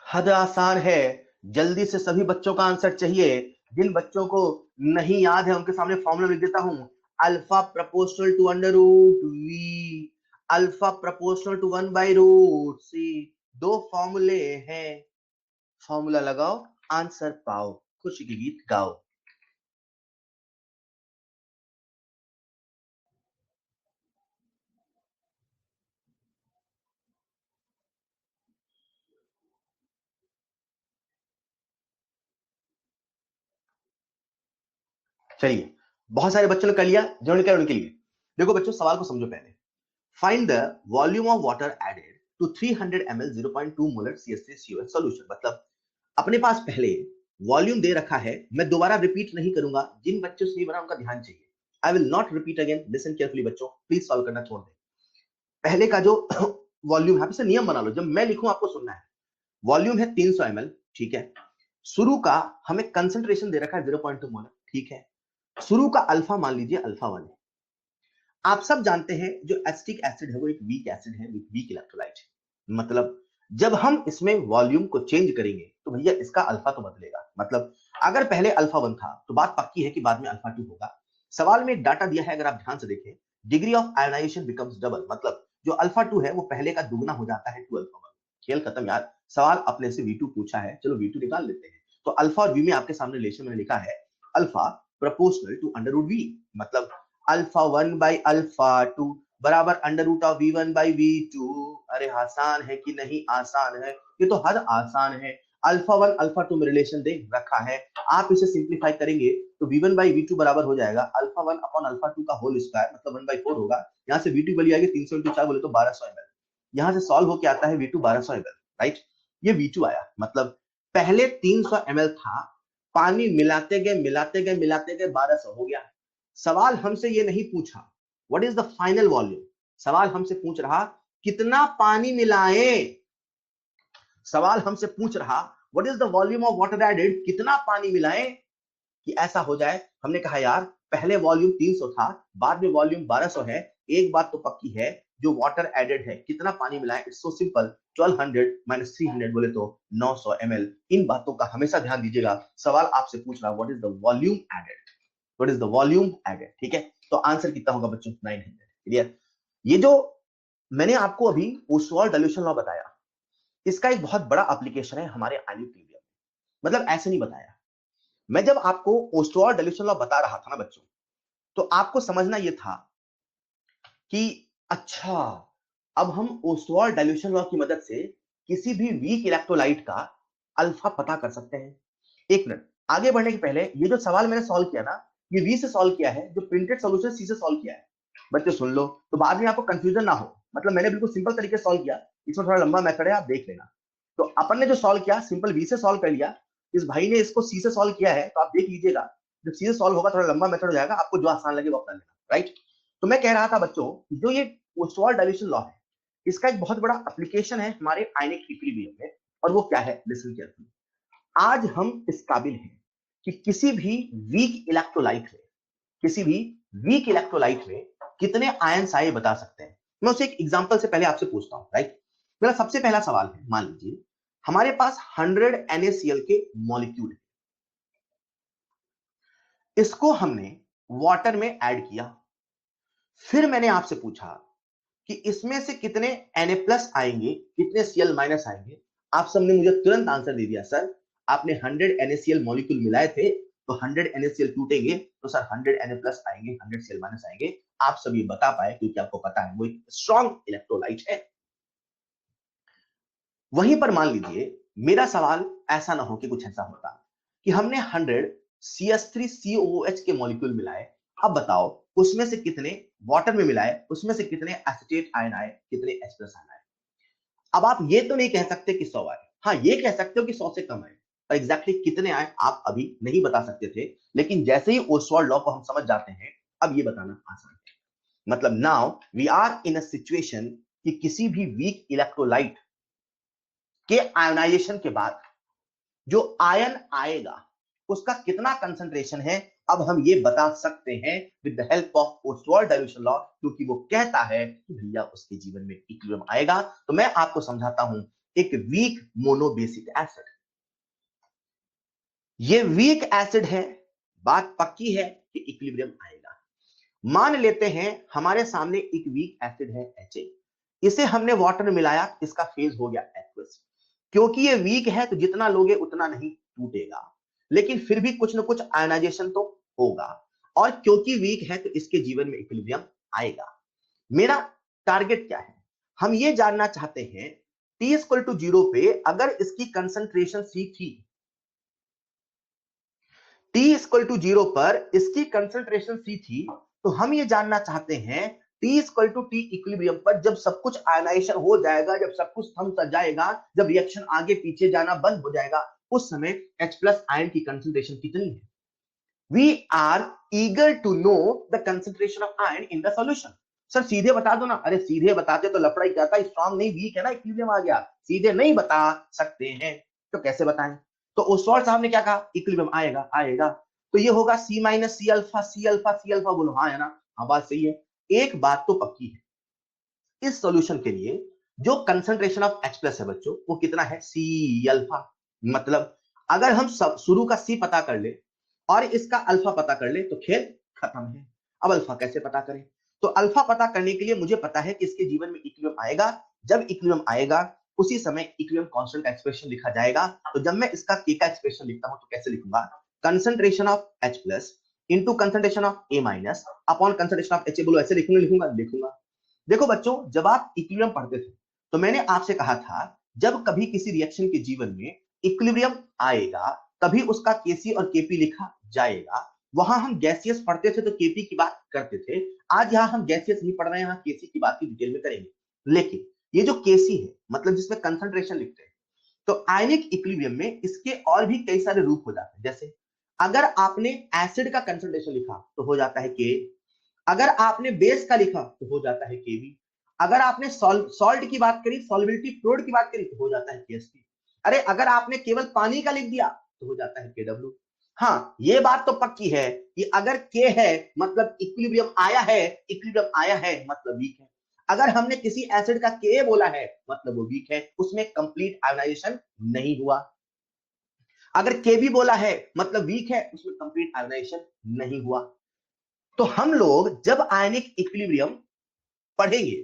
हद आसान है, जल्दी से सभी बच्चों का आंसर चाहिए। जिन बच्चों को नहीं याद है उनके सामने फॉर्मूला लिख देता हूं। Alpha proportional to under root V, alpha proportional to 1/√c। दो फॉर्मूले हैं, फॉर्मूला लगाओ, आंसर पाओ, खुशी के गीत गाओ। चलिए, बहुत सारे बच्चों ने कर लिया, जिन्होंने किया उनके लिए देखो बच्चों, सवाल को समझो पहले। Find the volume of water added to 300 ml 0.2 molar CH3COH solution. मतलब अपने पास पहले वॉल्यूम दे रखा है, मैं दोबारा रिपीट नहीं करूंगा, जिन बच्चों से नहीं बना उनका ध्यान चाहिए। I will not repeat again, listen carefully बच्चों, प्लीज सॉल्व करना छोड़ दें। पहले का जो वॉल्यूम है, नियम बना लो, जब मैं लिखूं आपको सुनना है। वॉल्यूम है 300 ml, ठीक है। शुरू का हमें कंसंट्रेशन दे रखा है 0.2 मोलर, ठीक है। शुरू का अल्फा मान लीजिए अल्फा 1 है। आप सब जानते हैं जो एसिटिक एसिड है वो एक वीक एसिड है, वीक इलेक्ट्रोलाइट है। मतलब जब हम इसमें वॉल्यूम को चेंज करेंगे तो भैया इसका अल्फा तो बदलेगा। मतलब अगर पहले अल्फा 1 था तो बात पक्की है कि बाद में अल्फा 2 होगा। सवाल में एक डाटा दिया है, अगर आप ध्यान से देखें, degree of ionization becomes double. मतलब जो अल्फा 2 है वो पहले का दुगना हो जाता है 2 अल्फा 1। खेल खत्म यार। सवाल अपने से V2 पूछा है, चलो V2 निकाल लेते हैं। तो अल्फा और V में आपके सामने रिलेशन में लिखा है alpha proportional to under root V। मतलब अल्फा 1 बाई अल्फा 2 बराबर under root of V1 by V2। अरे आसान है कि नहीं आसान है? ये तो हद आसान है। अल्फा 1 अल्फा 2 में रिलेशन दे रखा है, आप इसे सिंप्लीफाई करेंगे तो V1 बाई V2 बराबर हो जाएगा अल्फा 1 अपॉन अल्फा 2 का होल स्क्वायर, मतलब 1/4 होगा। यहाँ से V2 वैल्यू आएगी 300 into 4 बोले तो 1200 ml। यहाँ से सॉल्व होके आता है V2 1200 ml, राइट। ये V2 आया, मतलब पहले 300 ml था, पानी मिलाते गए मिलाते गए मिलाते गए 1200 हो गया। सवाल हमसे ये नहीं पूछा what is the final volume, सवाल हमसे पूछ रहा कितना पानी मिलाएं। सवाल हमसे पूछ रहा what is the volume of water added, कितना पानी मिलाएं कि ऐसा हो जाए। हमने कहा यार पहले वॉल्यूम 300 था, बाद में वॉल्यूम 1200 है। एक बात तो पक्की है, जो वाटर एडेड है कितना पानी मिलाएं, इट्स सो सिंपल, 1200 माइनस 300 बोले तो 900 ml। इन बातों का हमेशा ध्यान दीजिएगा। सवाल आपसे पूछ रहा what is the volume added, what is the volume added, ठीक है। तो आंसर कितना होगा बच्चों? 900। क्लियर? ये जो मैंने आपको अभी ओस्वाल्ड डाइल्यूशन लॉ बताया, इसका एक बहुत बड़ा एप्लीकेशन है हमारे आयनिक मीडियम में। मतलब ऐसे नहीं बताया, मैं जब आपको ओस्वाल्ड डाइल्यूशन लॉ बता रहा था ना बच्चों, तो आपको समझना यह था कि अच्छा अब हम ओस्वाल्ड डाइल्यूशन लॉ की मदद से किसी भी वीक इलेक्ट्रोलाइट का अल्फा पता कर सकते हैं। एक मिनट आगे बढ़ने के पहले, ये जो सवाल मैंने सॉल्व किया ना, ये V से सॉल्व किया है, जो प्रिंटेड सॉल्यूशन C से सॉल्व किया है। बच्चे सुन लो तो बाद में आपको कंफ्यूजन ना हो। मतलब मैंने बिल्कुल सिंपल तरीके से सॉल्व किया, इसमें थोड़ा लंबा मेथड है, आप देख लेना। तो अपन ने जो सॉल्व किया सिंपल V से सॉल्व कर लिया, इस भाई ने इसको C से सॉल्व किया है, तो आप देख लीजिएगा जब C से सॉल्व होगा थोड़ा लंबा मेथड हो जाएगा, आपको जो आसान लगे वो अपना लेना, राइट। तो मैं कह रहा था बच्चों, जो ये ओस्वाल्ड डाइल्यूशन लॉ है, इसका एक बहुत बड़ा एप्लीकेशन है हमारे आयनिक इक्विलिब्रियम में, और वो क्या है, लिसन केयरफुली। आज हम इस काबिल हैं कि किसी भी वीक इलेक्ट्रोलाइट में, किसी भी वीक इलेक्ट्रोलाइट में कितने आयंस आए बता सकते हैं। मैं उसे एक एग्जांपल से पहले आपसे पूछता हूं, राइट। मेरा सबसे पहला सवाल है, मान लीजिए हमारे पास 100 NaCl के मॉलिक्यूल है, इसको हमने वाटर में ऐड किया। फिर मैंने आपसे पूछा कि इसमें से कितने Na+ आएंगे, कितने Cl- आएंगे। आप सबने मुझे तुरंत आंसर दे दिया, सर आपने 100 NaCl मॉलिक्यूल मिलाए थे तो 100 NaCl टूटेंगे तो सर 100 Na+ आएंगे, 100 Cl- आएंगे। आप सब ये बता पाए क्योंकि आपको पता है वो एक स्ट्रॉन्ग इलेक्ट्रोलाइट है। वहीं पर मान लीजिए मेरा सवाल ऐसा ना हो कि कुछ ऐसा होता कि हमने 100 CH3COOH के मॉलिक्यूल मिलाए, अब बताओ उसमें से कितने वाटर में मिलाए, उसमें से कितने एसिटेट आयन आए, कितने H+ आयन आए। अब आप ये तो नहीं कह सकते कि 100 आए, हाँ ये कह सकते हो कि 100 से कम आए, और एग्जैक्टली कितने आए आप अभी नहीं बता सकते थे। लेकिन जैसे ही ओस्वाल्ड लॉ को हम समझ जाते हैं, अब ये बताना आसान है। मतलब now we are in a situation कि किसी भी वीक इलेक्ट्रोलाइट के आयोनाइजेशन के बाद जो आयन आएगा उसका कितना कंसंट्रेशन है, अब हम ये बता सकते हैं with the help of Oswald dilution law, क्योंकि वो कहता है कि भैया उसके जीवन में इक्विलिब्रियम आएगा। तो मैं आपको समझाता हूं, एक वीक मोनोबेसिक एसिड, ये वीक एसिड है, बात पक्की है कि इक्विलिब्रियम आएगा। मान लेते हैं हमारे सामने एक वीक एसिड है Ha, इसे हमने वाटर में मिलाया, इसका फेज हो गया एक्वस। क्योंकि ये वीक है तो जितना लोगे उतना नहीं टूटेगा, लेकिन फिर भी कुछ ना कुछ आयनाइजेशन तो होगा, और क्योंकि वीक है तो इसके जीवन में इक्विलिब्रियम आएगा। मेरा टारगेट क्या है, हम ये जानना चाहते हैं T=0 पे अगर इसकी कंसंट्रेशन C थी T इक्वल टू 0 पर इसकी कंसंट्रेशन C थी, तो हम ये जानना चाहते हैं T equal to T equilibrium पर जब सब कुछ आयनाइजेशन हो जाएगा, जब सब कुछ थम सा जाएगा, जब रिएक्शन आगे पीछे जाना बंद हो जाएगा, उस समय H प्लस आयन की कंसंट्रेशन कितनी है? We are eager to know the concentration of iron in the solution. Sir सीधे बता दो ना। अरे सीधे बताते तो लफड़ा ही क्या था, स्ट्रॉन्ग नहीं वीक है ना, इक्विलिब्रियम आ गया। सीधे नहीं बता सकते हैं तो कैसे बताएं? तो ओस्वाल्ड साहब ने क्या कहा, इक्विलिब्रियम आएगा आएगा, तो ये होगा C minus C alpha, C alpha C alpha. बोलो हाँ है ना, हाँ बात सही है। एक बात तो पक्की है, इस सॉल्यूशन के लिए जो कंसंट्रेशन ऑफ H प्लस है बच्चों, वो कितना है, सी अल्फा। मतलब अगर हम सब शुरू का C पता कर ले और इसका अल्फा पता कर ले तो खेल खत्म है। अब अल्फा कैसे पता करें? तो अल्फा पता करने के लिए मुझे पता है कि इसके जीवन में इक्विलिब्रियम आएगा। जब इक्विलिब्रियम आएगा उसी समय इक्विलिब्रियम कांस्टेंट का एक्सप्रेशन लिखा जाएगा। तो जब मैं इसका K का एक्सप्रेशन लिखता हूं तो कैसे लिखूंगा, concentration of H plus into concentration of A minus upon concentration of H। बोलो ऐसे लिखूंगा। देखो बच्चों, जब आप इक्विलिब्रियम पढ़ते थे तो मैंने आपसे कहा था जब कभी किसी रिएक्शन के जीवन में इक्विलिब्रियम आएगा तभी उसका केसी और केपी लिखा जाएगा। वहां हम गैसियस पढ़ते थे तो केपी की बात करते थे। आज यहाँ हम गैसियस नहीं पढ़ रहे हैं, यहाँ केसी की बात की डिटेल में करेंगे। लेकिन ये जो केसी है, मतलब जिसमें कंसंट्रेशन लिखते हैं, तो आयनिक इक्विलिब्रियम में इसके और भी कई सारे रूप हो जाते हैं। जैसे अगर आपने एसिड का कंसंट्रेशन लिखा तो हो जाता है के, अगर आपने बेस का लिखा तो हो जाता है केबी, अगर आपने सॉल्ट की बात करी, सॉल्युबिलिटी फ्लूइड की बात करी तो हो जाता है केएसपी। अरे अगर आपने केवल पानी का लिख दिया तो हो जाता है केडब्ल्यू। हाँ ये बात तो पक्की है कि अगर के है मतलब इक्विलिब्रियम आया है, इक्विलिब्रियम आया है मतलब वीक है। अगर हमने किसी एसिड का के बोला है मतलब वो वीक है, उसमें कंप्लीट आयोनाइजेशन नहीं हुआ। अगर के भी बोला है मतलब वीक है, उसमें कंप्लीट आयोनाइजेशन नहीं हुआ। तो हम लोग जब आयनिक इक्विलिब्रियम पढ़ेंगे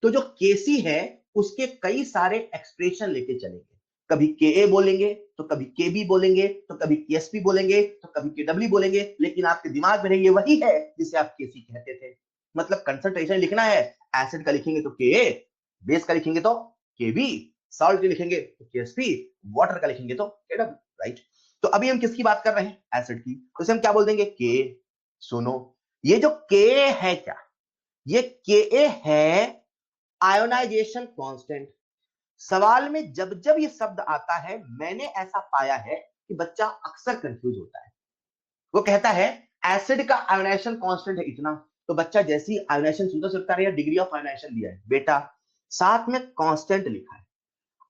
तो जो केसी है उसके कई सारे एक्सप्रेशन लेके चलेंगे। कभी के ए बोलेंगे तो कभी के बी बोलेंगे तो कभी केएसपी बोलेंगे तो कभी के डब्ल्यू बोलेंगे, लेकिन आपके दिमाग में रहेंगे वही है जिसे आप केसी कहते थे। मतलब कंसंट्रेशन लिखना है, एसिड का लिखेंगे तो के ए, बेस का लिखेंगे तो के बी, सॉल्ट का लिखेंगे तो केएसपी, वाटर का लिखेंगे तो के डब्ल्यू, राइट। तो अभी हम किसकी बात कर रहे हैं, एसिड की, तो इसे हम क्या बोल देंगे, के। सुनो, ये जो के है क्या, ये के है आयोनाइजेशन कांस्टेंट। सवाल में जब जब ये शब्द आता है मैंने ऐसा पाया है कि बच्चा अक्सर कंफ्यूज होता है। वो कहता है एसिड का आयोनाइजेशन कांस्टेंट है इतना, तो बच्चा जैसे ही आयोनाइजेशन सुनता सकता है, डिग्री ऑफ आयोनाइजेशन दिया है बेटा, साथ में कांस्टेंट लिखा है।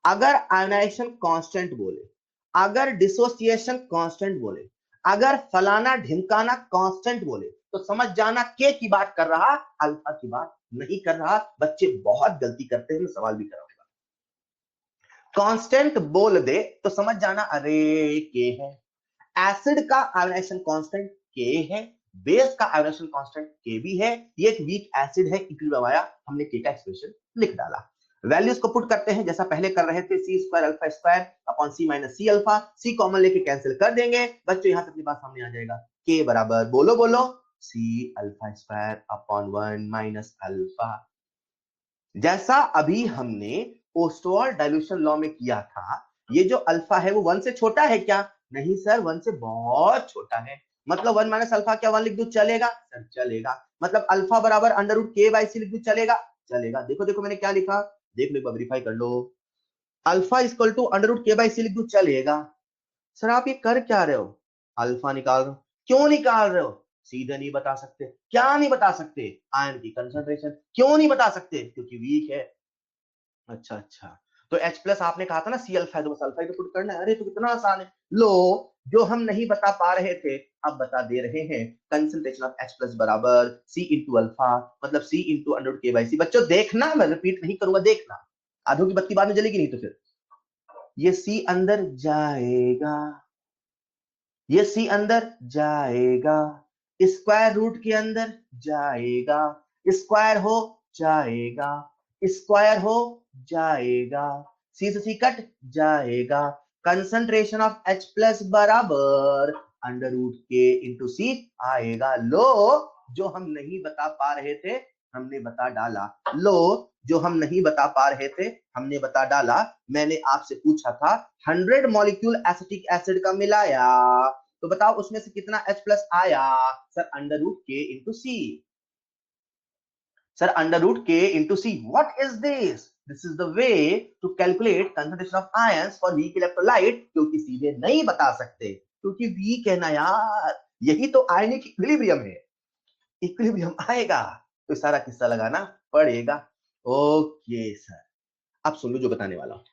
अगर आयोनाइजेशन कांस्टेंट बोले, अगर डिसोसिएशन कांस्टेंट बोले, अगर फलाना ढिमकाना कांस्टेंट बोले, तो समझ जाना के की बात कर रहा, अल्फा की बात नहीं कर रहा। बच्चे बहुत गलती करते हैं, मैं सवाल भी कराऊंगा। कांस्टेंट बोल दे तो समझ जाना अरे के है। एसिड का आयोनाइजेशन कांस्टेंट के है, बेस का आयोनाइजेशन कांस्टेंट के भी है। ये एक वीक एसिड है, इक्विलिब्रियम आया, हमने के का एक्सप्रेशन लिख डाला। वैल्यूज को पुट करते हैं जैसा पहले कर रहे थे, सी स्क्वायर अल्फा स्क्वायर अपॉन सी माइनस सी अल्फा। सी कॉमन लेके कैंसिल कर देंगे बच्चों, यहां तक अपनी बात सामने आ जाएगा। के बराबर बोलो बोलो C alpha square upon 1 minus alpha. जैसा अभी हमने ओस्टवाल्ड डाइल्यूशन लॉ में किया था, ये जो अल्फा है वो 1 से छोटा है क्या? नहीं सर, 1 से बहुत छोटा है। मतलब 1 माइनस अल्फा क्या 1 लिख दूं, चलेगा सर? चलेगा। मतलब अल्फा बराबर under root K by C लिख दूं, चलेगा? चलेगा। देखो देखो मैंने क्या लिखा, देख लो, वेरीफाई कर लो। Alpha equal to under root K by C लिख दूं, चलेगा। सर आप ये कर क्या रहे हो? अल्फा निकाल रहे हो। क्यों निकाल रहे हो? सीधे नहीं बता सकते। क्या नहीं बता सकते? आयन की कंसंट्रेशन। क्यों नहीं बता सकते? क्योंकि वीक है। अच्छा अच्छा, तो H प्लस आपने कहा था ना सी अल्फा, तो सल्फाइड को पुट करना है। अरे तो कितना आसान है। लो, जो हम नहीं बता पा रहे थे अब बता दे रहे हैं। कंसंट्रेशन ऑफ H प्लस बराबर C इंटू अल्फा, मतलब C into under root K by सी। बच्चों देखना, मैं रिपीट नहीं करूंगा, देखना, आधों की बत्ती बाद में जलेगी नहीं तो फिर ये C अंदर जाएगा, ये C अंदर जाएगा, स्क्वायर रूट के अंदर जाएगा, स्क्वायर हो जाएगा, स्क्वायर हो जाएगा, सी से सी कट जाएगा। कंसंट्रेशन ऑफ H प्लस बराबर अंडर रूट के इंटू सी आएगा। लो, जो हम नहीं बता पा रहे थे हमने बता डाला। लो, जो हम नहीं बता पा रहे थे हमने बता डाला। मैंने आपसे पूछा था 100 मॉलिक्यूल एसिटिक एसिड का मिलाया तो बताओ उसमें से कितना H प्लस आया? Sir under root K into C. Sir under root K into C. What is this? This is the way to calculate concentration of ions for weak electrolyte, क्योंकि सीधे नहीं बता सकते क्योंकि वीक है ना यार, यही तो आयनिक इक्विलिब्रियम है। इक्विलिब्रियम आएगा तो सारा किस्सा लगाना पड़ेगा। ओके सर, अब सुन लो जो बताने वाला हूं।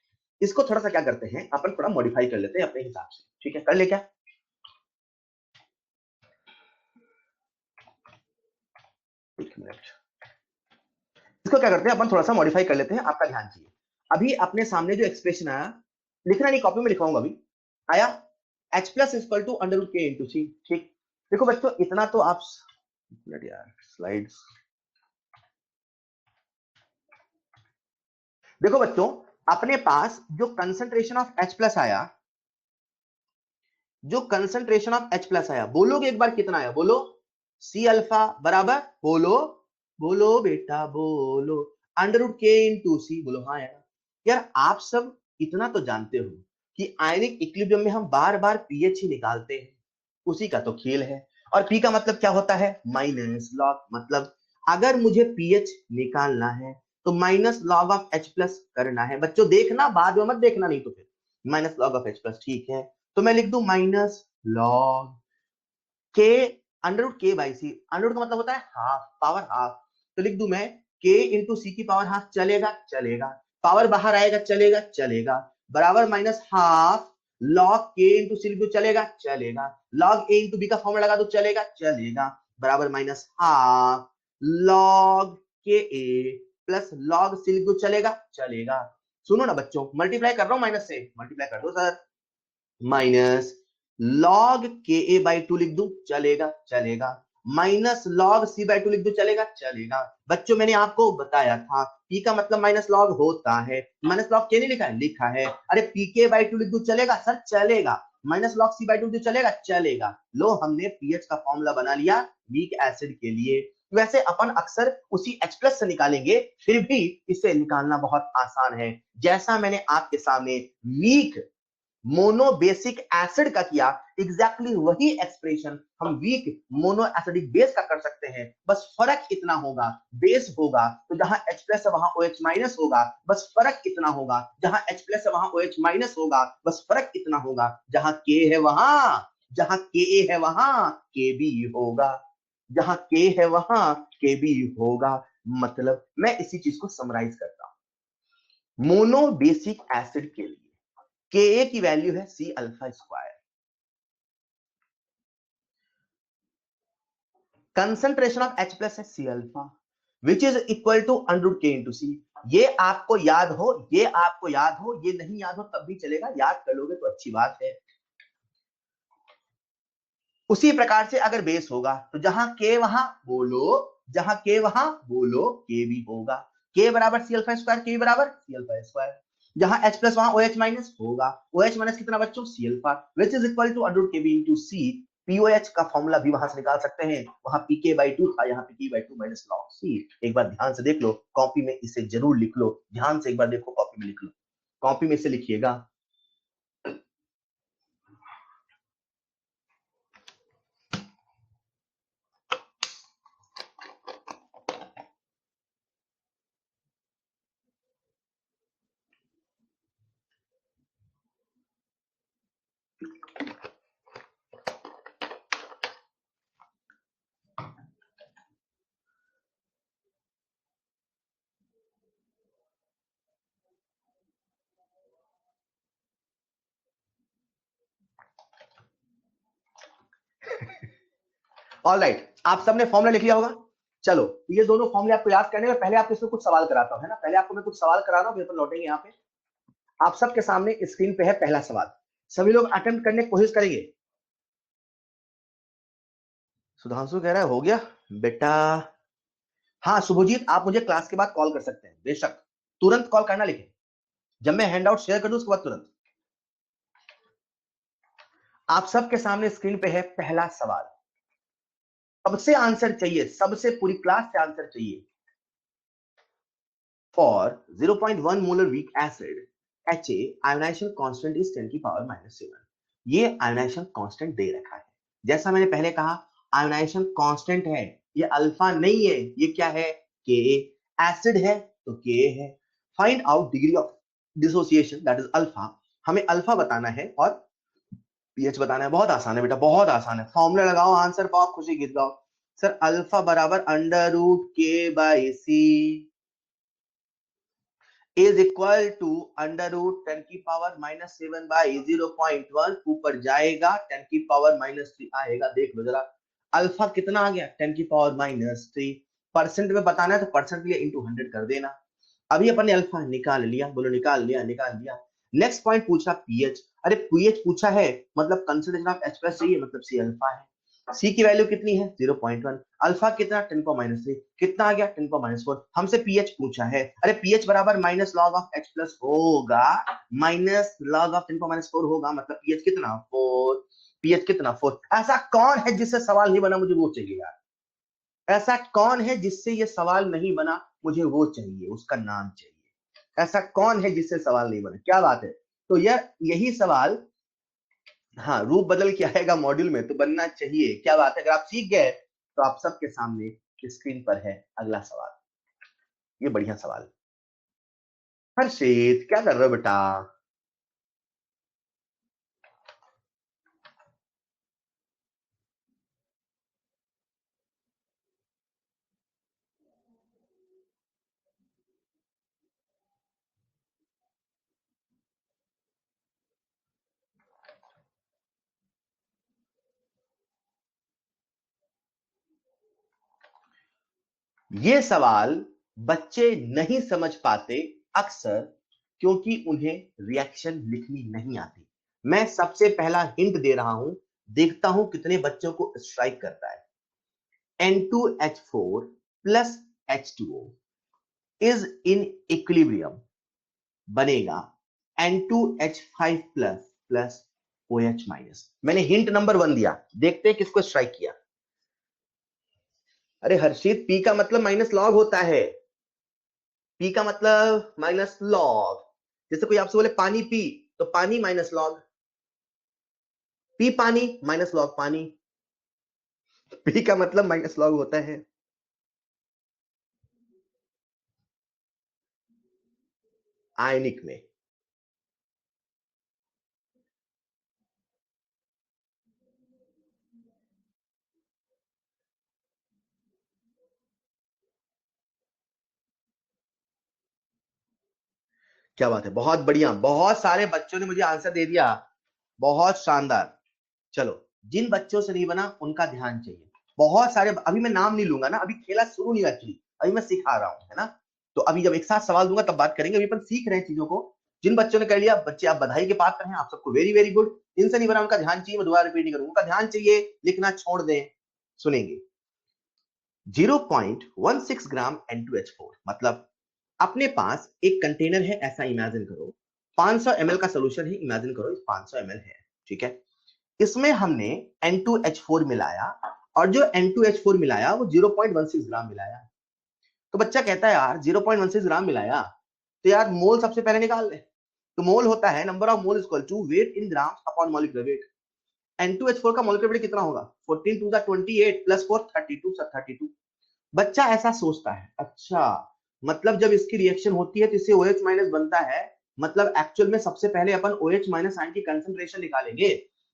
इसको थोड़ा सा क्या करते हैं अपन, थोड़ा मॉडिफाई कर लेते हैं अपने हिसाब से। ठीक है, कर ले क्या? एक मिनट, इसको क्या करते हैं अपन, थोड़ा सा मॉडिफाई कर लेते हैं, आपका ध्यान चाहिए। अभी अपने सामने जो एक्सप्रेशन आया, लिखना नहीं, कॉपी में लिखवाऊंगा अभी। आया H plus equal to under root K into C. ठीक, देखो बच्चों इतना तो आप, यार स्लाइड्स, देखो बच्चों अपने पास जो कंसंट्रेशन ऑफ H प्लस आया, जो कंसंट्रेशन ऑफ H प्लस आया, बोलोगे एक बार कितना आया? बोलो। सी अल्फा बराबर, बोलो बोलो बेटा बोलो, अंडर रूट के इंटू सी। बोलो हाँ यार। यार आप सब इतना तो जानते हो कि आयनिक इक्विलिब्रियम में हम बार बार पीएच ही निकालते हैं, उसी का तो खेल है। और पी का मतलब क्या होता है? Minus log. मतलब अगर मुझे पीएच निकालना है तो minus log of H plus करना है। बच्चों देखना, बाद में मत देखना नहीं तो फिर minus log of H plus. ठीक है, तो मैं लिख दूं माइनस लॉग के under root K by C. Under root का मतलब होता है हाफ, पावर हाफ। तो लिख दूं मैं के इंटू सी की पावर हाफ। चलेगा? चलेगा। पावर बाहर आएगा? चलेगा? चलेगा। बराबर माइनस हाफ लॉग के इंटू सी लिख दो। चलेगा? चलेगा। लॉग ए इंटू बी का फॉर्मूला लगा दो। चलेगा? चलेगा। बराबर माइनस हाफ लॉग के ए प्लस लॉग सी लिख दो। चलेगा? चलेगा। सुनो ना बच्चों, मल्टीप्लाई कर रहा हूं माइनस से, मल्टीप्लाई कर दो सर। माइनस लॉग के ए बाई टू लिख दूं। चलेगा? चलेगा। Minus log C by two लिख दूं। चलेगा? चलेगा। बच्चों मैंने आपको बताया था पी का मतलब माइनस लॉग होता है। माइनस लॉग के नहीं लिखा है? लिखा है। अरे पी के बाई टू लिख दूं। चलेगा? सर चलेगा। Minus log C by two चलेगा? चलेगा। लो हमने पीएच का फॉर्मूला बना लिया वीक एसिड के लिए। वैसे अपन अक्सर उसी H प्लस से निकालेंगे, फिर भी इसे निकालना बहुत आसान है। जैसा मैंने आपके सामने वीक मोनो बेसिक एसिड का किया, एग्जैक्टली वही एक्सप्रेशन हम वीक मोनो एसिडिक बेस का कर सकते हैं। बस फर्क इतना होगा, बेस होगा तो जहां H प्लस है वहां OH माइनस होगा, बस फर्क इतना होगा। जहां H प्लस है वहां OH माइनस होगा, बस फर्क इतना होगा। जहां K है वहां, जहां Ka है वहां Kb होगा। जहां K है वहां Kb होगा। मतलब मैं इसी चीज को समराइज करता हूं। मोनो बेसिक एसिड के लिए Ka की वैल्यू है C alpha square. Concentration of H plus है C alpha which is equal to under root K into C. ये आपको याद हो, ये आपको याद हो, ये नहीं याद हो तब भी चलेगा, याद कर लोगे तो अच्छी बात है। उसी प्रकार से अगर बेस होगा तो जहां के वहां बोलो, जहां के वहां बोलो के भी होगा। के बराबर सी अल्फा स्क्वायर, के बराबर सी अल्फा स्क्वायर। जहां H प्लस वहां OH माइनस होगा। OH माइनस कितना बच्चों? C alpha which is equal to under root K B into C. POH का फॉर्मूला भी वहां से निकाल सकते हैं, वहां पीके बाई टू था, यहाँ पीके बाई टू माइनस लॉग सी। एक बार ध्यान से देख लो, कॉपी में इसे जरूर लिख लो, ध्यान से एक बार देखो, कॉपी में लिख लो, कॉपी में इसे लिखिएगा। ऑलराइट, आप सबने फॉर्मूला लिख लिया होगा। चलो ये दोनों फॉर्मूले आपको याद करने में पहले आपको इसमें कुछ सवाल कराता हूं, है ना। पहले आपको मैं कुछ सवाल करा रहा हूं, पेपर लौटेंगे यहाँ पे। आप सबके सामने स्क्रीन पे है पहला सवाल, सभी लोग अटेम्प्ट करने की कोशिश करेंगे। सुधांशु कह रहा है हो गया बेटा। हाँ शुभजीत, आप मुझे क्लास के बाद कॉल कर सकते हैं, बेशक तुरंत कॉल करना, लेकिन जब मैं हैंड आउट शेयर कर दूं उसके बाद तुरंत। आप सबके सामने स्क्रीन पे है पहला सवाल, सबसे आंसर चाहिए, सबसे पूरी क्लास से आंसर चाहिए। For 0.1 molar weak acid HA ionization constant is 10 की पावर -7। ये आयोनाइजेशन कांस्टेंट दे रखा है। जैसा मैंने पहले कहा आयोनाइजेशन कांस्टेंट है, ये अल्फा नहीं है, ये क्या है के। एसिड है तो के है। Find out degree of dissociation that is alpha. हमें अल्फा बताना है और पीएच बताना है। बहुत आसान है बेटा, बहुत आसान है। फॉर्मूला लगाओ, आंसर पाओ, खुशी गीत गाओ। सर अल्फा बराबर under root K by C is equal to under root 10 की पावर माइनस 7 बाई 0.1। ऊपर जाएगा 10 की पावर माइनस 3 आएगा। देख लो जरा अल्फा कितना आ गया 10 की पावर माइनस 3। परसेंट में बताना है तो परसेंट लिए इंटू 100 कर देना। अभी अपन ने अल्फा निकाल लिया, बोलो निकाल लिया, निकाल लिया। नेक्स्ट पॉइंट पूछा पीएच। अरे पीएच पूछा है मतलब कंसंट्रेशन ऑफ H+ चाहिए, मतलब सी अल्फा है। सी की वैल्यू कितनी है 0.1। अल्फा कितना 10 को माइनस 3 कितना आ गया 10 को माइनस 4। हमसे पीएच पूछा है। अरे पीएच बराबर माइनस लॉग ऑफ H+ होगा, माइनस लॉग ऑफ 10 को माइनस 4 होगा, मतलब पीएच कितना 4। पीएच कितना 4। ऐसा कौन है जिससे सवाल नहीं बना, मुझे वो चाहिए यार। ऐसा कौन है जिससे ये सवाल नहीं बना, मुझे वो चाहिए, उसका नाम चाहिए। ऐसा कौन है जिससे सवाल नहीं बना, क्या बात है। तो यही सवाल हाँ रूप बदल के आएगा मॉड्यूल में तो बनना चाहिए। क्या बात है, अगर आप सीख गए तो आप सबके सामने स्क्रीन पर है अगला सवाल। ये बढ़िया सवाल। हर्षित क्या कर रहे हो बेटा। ये सवाल बच्चे नहीं समझ पाते अक्सर, क्योंकि उन्हें रिएक्शन लिखनी नहीं आती। मैं सबसे पहला हिंट दे रहा हूं, देखता हूं कितने बच्चों को स्ट्राइक करता है। N2H4 plus H2O is in equilibrium बनेगा N2H5 plus plus OH minus. मैंने हिंट नंबर 1 दिया, देखते हैं किसको स्ट्राइक किया। अरे हर्षित पी का मतलब माइनस लॉग होता है। पी का मतलब माइनस लॉग। जैसे कोई आपसे बोले पानी पी तो पानी माइनस लॉग, पी पानी माइनस लॉग पानी। पी का मतलब माइनस लॉग होता है। आयनिक में क्या बात है, बहुत बढ़िया, बहुत सारे बच्चों ने मुझे आंसर दे दिया, बहुत शानदार। चलो जिन बच्चों से नहीं बना उनका ध्यान चाहिए। बहुत सारे, अभी मैं नाम नहीं लूंगा ना, अभी खेला शुरू नहीं एक्चुअली, अभी मैं सिखा रहा हूं, है ना। तो अभी जब एक साथ सवाल दूंगा तब बात करेंगे, अभी अपन सीख रहे हैं चीजों को। जिन बच्चों ने कर लिया बच्चे आप बधाई के पात्र हैं, आप सबको वेरी वेरी गुड। जिनसे नहीं बना उनका ध्यान चाहिए, मैं दोबारा रिपीट नहीं करूंगा, उनका ध्यान चाहिए, लिखना छोड़ दें। सुनेंगे 0.16 ग्राम N2H4 मतलब अपने पास एक कंटेनर है, ऐसा इमेजिन करो। 500 ml का सोल्यूशन है, इमेजिन करो 500 ml है, ठीक है। इसमें हमने N2H4 मिलाया और जो N2H4 मिलाया वो 0.16 ग्राम मिलाया। तो बच्चा कहता है यार 0.16 ग्राम मिलाया, तो यार मोल सबसे पहले निकाल ले। तो मोल होता है number of mole equal to weight in grams upon molecular weight. N2H4 का मॉलिक्यूलर वेट कितना होगा 14 टू द 28 प्लस 4 32 सर 32। बच्चा ऐसा सोचता है, अच्छा मतलब जब इसकी रिएक्शन होती है तो इससे OH माइनस बनता है, मतलब एक्चुअल में सबसे पहले अपन OH माइनस आयन की कंसंट्रेशन निकालेंगे,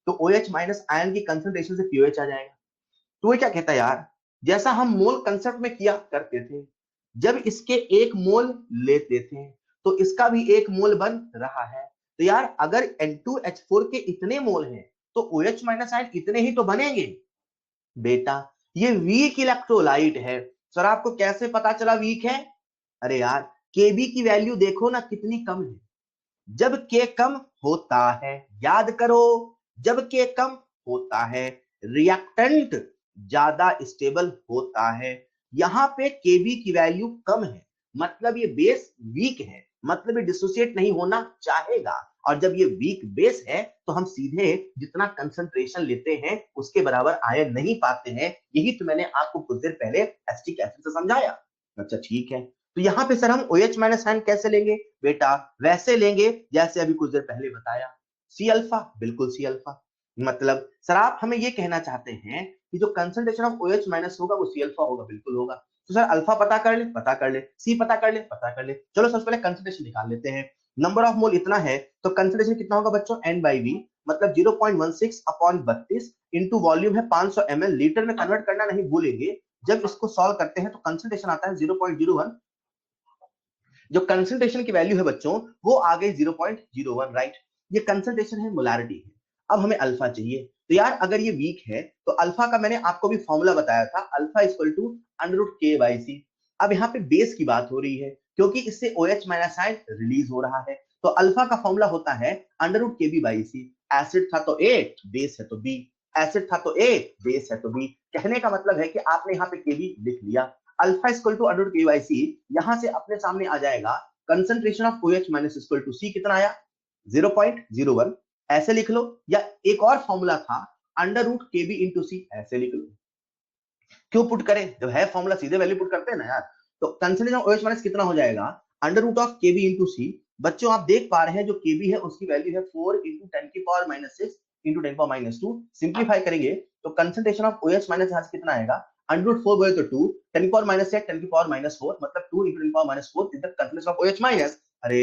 तो OH माइनस आयन की कंसंट्रेशन से pOH आ जाएगा। तो ये क्या कहता है यार, जैसा हम मोल कंसेप्ट में किया करते थे, जब इसके एक मोल लेते थे तो इसका भी एक मोल बन रहा है। तो यार अगर N2H4 के इतने मोल हैं तो OH माइनस आयन इतने ही तो बनेंगे। बेटा ये वीक इलेक्ट्रोलाइट है। सर आपको कैसे पता चला वीक है। अरे यार Kb की वैल्यू देखो ना कितनी कम है। जब K कम होता है, याद करो, जब K कम होता है रिएक्टेंट ज्यादा स्टेबल होता है। यहां पे Kb की वैल्यू कम है, मतलब ये बेस वीक है, मतलब ये डिसोसिएट नहीं होना चाहेगा। और जब ये वीक बेस है तो हम सीधे जितना कंसंट्रेशन लेते हैं उसके बराबर आयन नहीं पाते हैं। यही तो मैंने आपको कुछ देर पहले एसिटिक एसिड से समझाया। अच्छा ठीक है, तो यहाँ पे सर हम OH माइनस आयन कैसे लेंगे बेटा, वैसे लेंगे जैसे अभी कुछ देर पहले बताया, सी अल्फा, बिल्कुल सी अल्फा। मतलब सर आप हमें ये कहना चाहते हैं कि जो कंसंट्रेशन ऑफ OH माइनस होगा वो सी अल्फा होगा, बिल्कुल होगा। तो सर अल्फा पता कर ले, पता कर ले, सी पता कर ले, पता कर ले। चलो सबसे पहले कंसंट्रेशन निकाल लेते हैं। नंबर ऑफ मोल इतना है तो कंसंट्रेशन कितना होगा बच्चों, N/V, मतलब 0.16 अपॉन 32 इंटू वॉल्यूम है 500 ml, लीटर में कन्वर्ट करना नहीं भूलेंगे। जब इसको सॉल्व करते हैं तो कंसंट्रेशन आता है 0.01। जो कंसंट्रेशन की वैल्यू है बच्चों वो आ गई 0.01, राइट। ये कंसंट्रेशन है, मोलारिटी है। अब हमें अल्फा चाहिए। तो यार अगर ये वीक है तो अल्फा का मैंने आपको भी फॉर्मूला बताया था, अल्फा इक्वल टू √K/C। अब यहाँ पे बेस की बात हो रही है क्योंकि इससे OH माइनस आयन रिलीज हो रहा है, तो अल्फा का फॉर्मूला होता है √KB/C। एसिड था तो A, बेस है तो B, एसिड था तो A, बेस है तो B। कहने का मतलब है कि आपने यहाँ पे KB लिख लिया। अल्फा इक्वल टू √K/C, यहां से अपने सामने आ जाएगा concentration of OH minus equal to C, कितना आया 0.01, ऐसे लिख लो। या एक और फॉर्मूला था √KB इंटू C, ऐसे लिख लो। क्यों पुट करें, जब है फॉर्मूला सीधे वैल्यू पुट करते हैं ना यार। तो कंसंट्रेशन ऑफ OH माइनस कितना हो जाएगा, √KB इंटू C। बच्चों आप देख पा रहे हैं जो KB है उसकी वैल्यू है 4 इंटू 10⁻⁻6 इंटू 10⁻2। सिंप्लीफाई करेंगे तो कंसंट्रेशन ऑफ OH माइनस यहाँ से कितना आएगा, √4 बोले तो 2, 10⁻6 10⁻4, मतलब 2 into 10⁻4 is the concentration of OH minus. अरे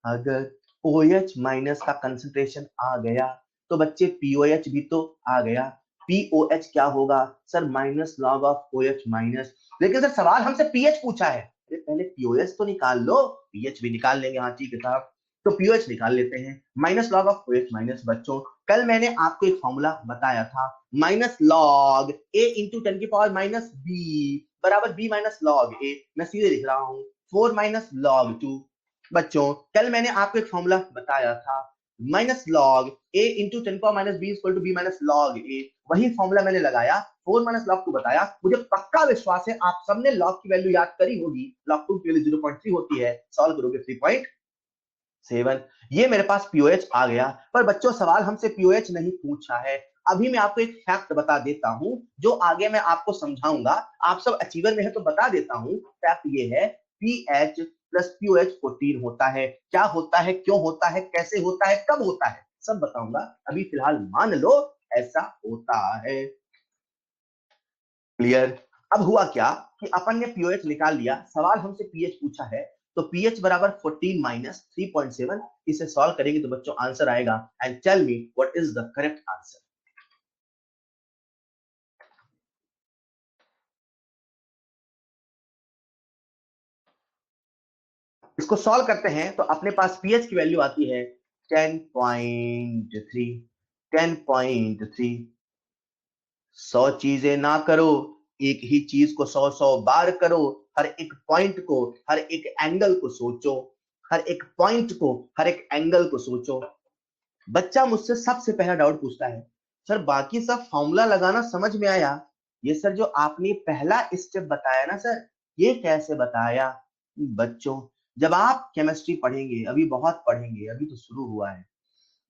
अगर OH माइनस का कंसंट्रेशन आ गया तो बच्चे POH भी तो आ गया। POH क्या होगा sir, minus log of OH minus. लेकिन सर सवाल हमसे पीएच पूछा है, अरे पहले POH तो निकाल लो, पीएच भी निकाल लेंगे, हाँ ठीक है साहब। तो POH निकाल लेते हैं, minus log of OH minus. बच्चों कल मैंने आपको एक फॉर्मूला बताया था, minus log A into 10⁻⁻B बराबर B माइनस लॉग A। मैं सीधे लिख रहा हूँ 4 माइनस लॉग 2। बच्चों कल मैंने आपको एक फॉर्मूला बताया था, minus log A into 10⁻⁻B equal to B minus log A। वही फॉर्मूला मैंने लगाया, 4 माइनस लॉग 2 बताया। मुझे पक्का विश्वास है आप सबने लॉग की वैल्यू याद करी होगी, लॉग 2 की वैल्यू 0.3 होती है, सॉल्व करोगे 3.7। ये मेरे पास POH आ गया। पर बच्चों सवाल हमसे POH नहीं पूछा है। अभी मैं आपको एक फैक्ट बता देता हूं जो आगे मैं आपको समझाऊंगा। आप सब अचीवर में है तो बता देता हूं, फैक्ट ये है PH प्लस POH 14 होता है। क्या होता है, क्यों होता है, कैसे होता है, कब होता है, सब बताऊंगा। अभी फिलहाल मान लो ऐसा होता है। क्लियर। अब हुआ क्या कि अपन ने POH निकाल लिया, सवाल हमसे pH पूछा है, तो pH बराबर 14 माइनस 3.7। इसे सॉल्व करेंगे तो बच्चों आंसर आएगा, and tell me what is the correct answer. इसको सॉल्व करते हैं तो अपने पास pH की वैल्यू आती है 10.3। 10.3। 100 चीजें ना करो, एक ही चीज को 100 बार करो। हर एक पॉइंट को, हर एक एंगल को सोचो, हर एक पॉइंट को, हर एक एंगल को सोचो। बच्चा मुझसे सबसे पहला डाउट पूछता है, सर बाकी सब फॉर्मूला लगाना समझ में आया, ये सर जो आपने पहला स्टेप बताया ना सर, ये कैसे बताया। बच्चों जब आप केमिस्ट्री पढ़ेंगे, अभी बहुत पढ़ेंगे, अभी तो शुरू हुआ है,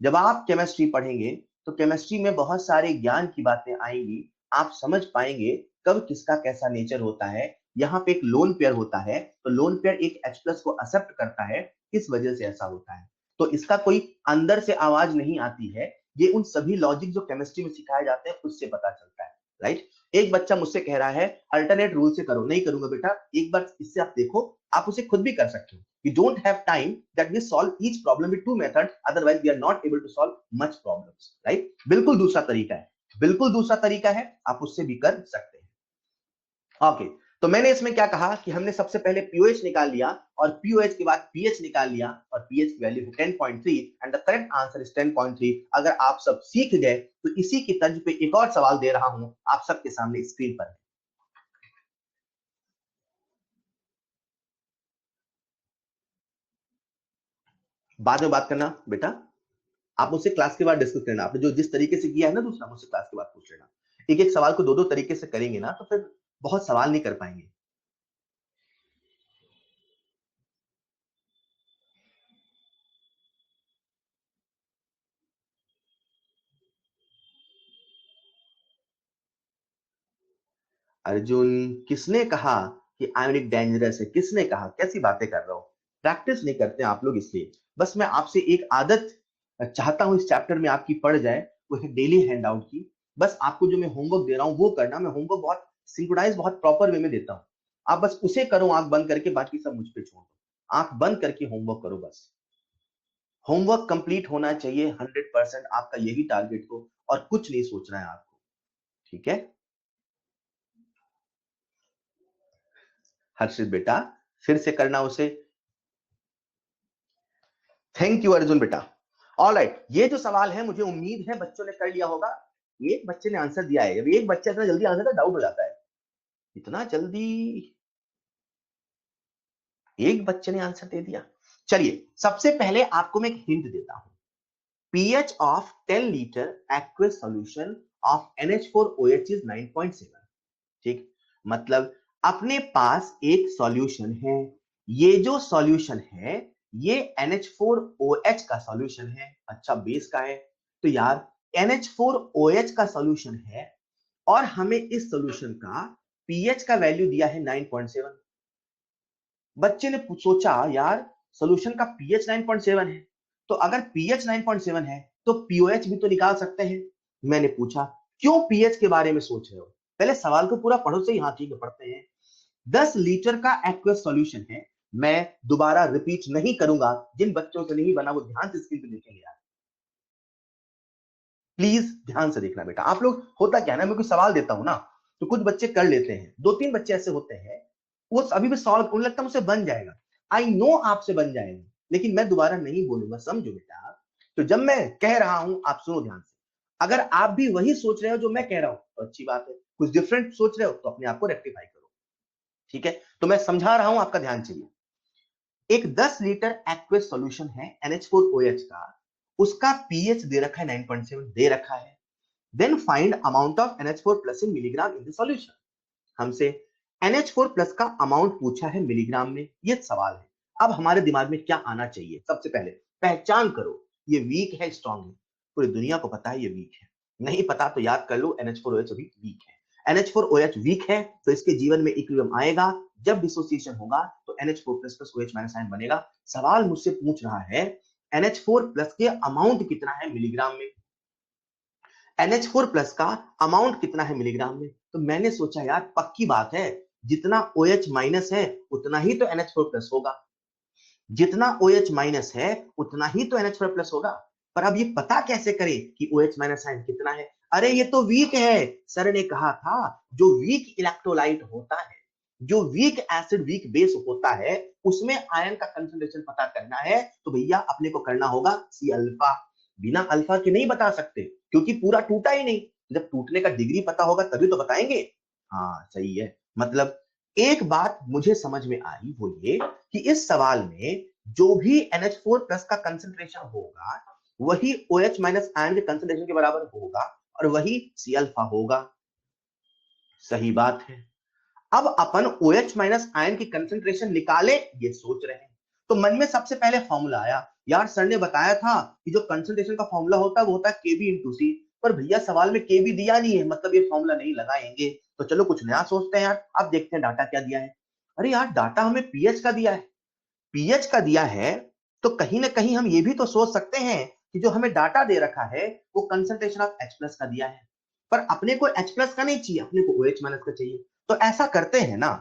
जब आप केमिस्ट्री पढ़ेंगे तो केमिस्ट्री में बहुत सारे ज्ञान की बातें आएंगी। आप समझ पाएंगे कब किसका कैसा नेचर होता है। यहाँ पे एक लोन पेयर होता है, तो लोन पेयर एक H+ को एक्सेप्ट करता है, इस वजह से ऐसा होता है। तो इसका कोई अंदर से आवाज नहीं आती है, ये उन सभी लॉजिक जो केमिस्ट्री में सिखाए जाते हैं उससे पता चलता है, राइट। एक बच्चा मुझसे कह रहा है अल्टरनेट रूल से करो, नहीं करूंगा बेटा, एक बार इससे आप देखो, आप उसे खुद भी कर सकते हो। We don't have time that we solve each problem with two methods, otherwise we are not able to solve much problems, right? बिल्कुल दूसरा तरीका है, बिल्कुल दूसरा तरीका है, आप उससे भी कर सकते हैं। ओके, तो मैंने इसमें क्या कहा कि हमने सबसे पहले POH निकाल लिया और POH के बाद pH निकाल लिया और pH की वैल्यू है 10.3 and the correct answer is 10.3। अगर आप सब सीख गए तो इसी की तर्ज पे एक और सवाल दे रहा हूं आप सबके सामने स्क्रीन पर। बाद में बात करना बेटा, आप मुझसे क्लास के बाद डिस्कस करना, आपने जो जिस तरीके से किया है ना दूसरा, मुझसे क्लास के बाद पूछ लेना। एक एक सवाल को दो दो तरीके से करेंगे ना तो फिर बहुत सवाल नहीं कर पाएंगे। अर्जुन किसने कहा कि आयोनिक डेंजरस है, किसने कहा, कैसी बातें कर रहा हो। प्रैक्टिस नहीं करते आप लोग, इसलिए बस मैं आपसे एक आदत चाहता हूं इस चैप्टर में आपकी पड़ जाए, वो है डेली हैंड आउट की। बस आपको जो मैं होमवर्क दे रहा हूँ वो करना। मैं होमवर्क बहुत सिंक्रोनाइज, बहुत प्रॉपर वे में देता हूँ। आप बस उसे करो आंख बंद करके, बाकी सब मुझ पे छोड़ दो। आंख बंद करके होमवर्क करो बस। होमवर्क कंप्लीट होना चाहिए 100%, आपका यही टारगेट हो, और कुछ नहीं सोचना है आपको, ठीक है। हर्षित बेटा फिर से करना उसे। थैंक यू अर्जुन बेटा। ऑलराइट, ये जो सवाल है मुझे उम्मीद है बच्चों ने कर लिया होगा। एक बच्चे ने आंसर दिया है। अभी एक बच्चा इतना जल्दी आंसर का डाउट हो जाता है, इतना जल्दी एक बच्चे ने आंसर दे दिया। चलिए सबसे पहले आपको मैं एक हिंट देता हूं। pH of 10 liter aqueous solution of NH4OH is 9.7। ठीक, मतलब अपने पास एक सॉल्यूशन है। ये जो सॉल्यूशन है ये NH4OH का सॉल्यूशन है। अच्छा, बेस का है तो यार NH4OH का सॉल्यूशन है, और हमें इस सॉल्यूशन का pH का वैल्यू दिया है 9.7। बच्चे ने सोचा यार सॉल्यूशन का pH 9.7 है, तो अगर pH 9.7 है तो pOH भी तो निकाल सकते हैं। मैंने पूछा क्यों pH के बारे में सोच रहे हो, पहले सवाल को पूरा पढ़ो। से हाँ ठीक है, पढ़ते हैं। 10 लीटर का एक्वस सॉल्यूशन है। मैं दोबारा रिपीट नहीं करूंगा, जिन बच्चों से नहीं बना वो ध्यान से स्क्रीन पे देखेंगे यार, प्लीज ध्यान से देखना बेटा। आप लोग, होता क्या है ना, मैं कोई सवाल देता हूं ना तो कुछ बच्चे कर लेते हैं, 2-3 बच्चे ऐसे होते हैं वो अभी भी सॉल्व, उन्हें लगता है मुझसे बन जाएगा। आई नो आपसे बन जाएगा, लेकिन मैं दोबारा नहीं बोलूंगा, समझो बेटा। तो जब मैं कह रहा हूं आप सुनो ध्यान से। अगर आप भी वही सोच रहे हो जो मैं कह रहा हूं तो अच्छी बात है, कुछ डिफरेंट सोच रहे हो तो अपने आप को रेक्टिफाई करो, ठीक है। तो मैं समझा रहा हूं, आपका ध्यान चाहिए। एक 10 लीटर एक्वस सॉल्यूशन है NH4OH का, उसका pH दे रखा है 9.7 दे रखा है। Then find amount of NH4 plus in milligram in the solution. हमसे NH4 प्लस का अमाउंट पूछा है मिलीग्राम में, ये सवाल है। अब हमारे दिमाग में क्या आना चाहिए, सबसे पहले पहचान करो ये वीक है स्ट्रांग है। पूरी दुनिया को पता है ये वीक है, नहीं पता तो याद कर लो NH4OH अभी वीक है। NH4OH वीक है तो इसके जीवन में इक्विलिब्रियम आएगा, जब डिसोसिएशन होगा तो NH4 plus plus OH minus ion बनेगा। सवाल मुझसे पूछ रहा है NH4 प्लस के अमाउंट कितना है मिलीग्राम में, NH4 प्लस का अमाउंट कितना है मिलीग्राम में। तो मैंने सोचा यार पक्की बात है, जितना OH माइनस है उतना ही तो NH4 प्लस होगा, जितना OH माइनस है उतना ही तो NH4 प्लस होगा। पर अब ये पता कैसे करें कि OH माइनस आयन कितना है। अरे ये तो वीक है, सर ने कहा था जो वीक इलेक्ट्रोलाइट होता है, जो वीक एसिड वीक बेस होता है, उसमें आयन का कंसंट्रेशन पता करना है तो भैया अपने को करना होगा सी अल्फा। बिना अल्फा के नहीं बता सकते, क्योंकि पूरा टूटा ही नहीं। जब टूटने का डिग्री पता होगा तभी तो बताएंगे। हाँ सही है। मतलब एक बात मुझे समझ में आई, वो ये कि इस सवाल में जो भी NH4 प्लस का कंसंट्रेशन होगा वही OH माइनस आयन के कंसंट्रेशन के बराबर होगा, और वही सी अल्फा होगा। सही बात है। अब अपन OH माइनस आयन की कंसंट्रेशन निकाले ये सोच रहे हैं, तो मन में सबसे पहले फॉर्मूला आया, यार सर ने बताया था कि जो कंसंट्रेशन का फॉर्मूला होता है वो होता है Kb इंटू सी। पर भैया सवाल में Kb दिया नहीं है, मतलब ये फॉर्मूला नहीं लगाएंगे। तो चलो कुछ नया सोचते हैं यार। अब देखते हैं डाटा क्या दिया है। अरे यार डाटा हमें pH का दिया है, pH का दिया है, तो कहीं ना कहीं हम ये भी तो सोच सकते हैं कि जो हमें डाटा दे रखा है वो कंसंट्रेशन ऑफ H प्लस का दिया है, पर अपने को H प्लस का नहीं चाहिए, अपने को OH माइनस का चाहिए। तो ऐसा करते हैं ना,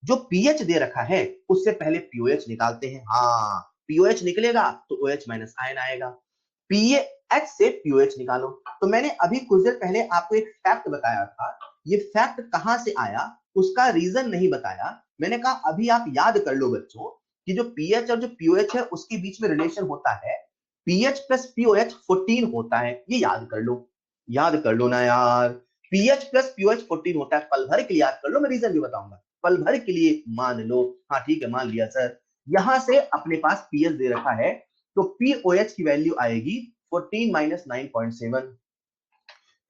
जो pH दे रखा है उससे पहले POH निकालते हैं। हाँ, POH निकलेगा तो OH माइनस आयन आएगा। pH से POH निकालो। तो मैंने अभी कुछ देर पहले आपको एक फैक्ट बताया था, ये फैक्ट कहां से आया उसका रीजन नहीं बताया। मैंने कहा अभी आप याद कर लो बच्चों कि जो pH और जो POH है उसके बीच में रिलेशन होता है, pH प्लस POH 14 होता है, ये याद कर लो। याद कर लो ना यार, pH प्लस POH 14 होता है। पल भर के लिए याद कर लो, मैं रीजन भी बताऊंगा, पल भर के लिए मान लो। हाँ ठीक है, मान लिया सर। यहां से अपने पास pH दे रखा है, तो POH की वैल्यू आएगी 14 माइनस 9.7।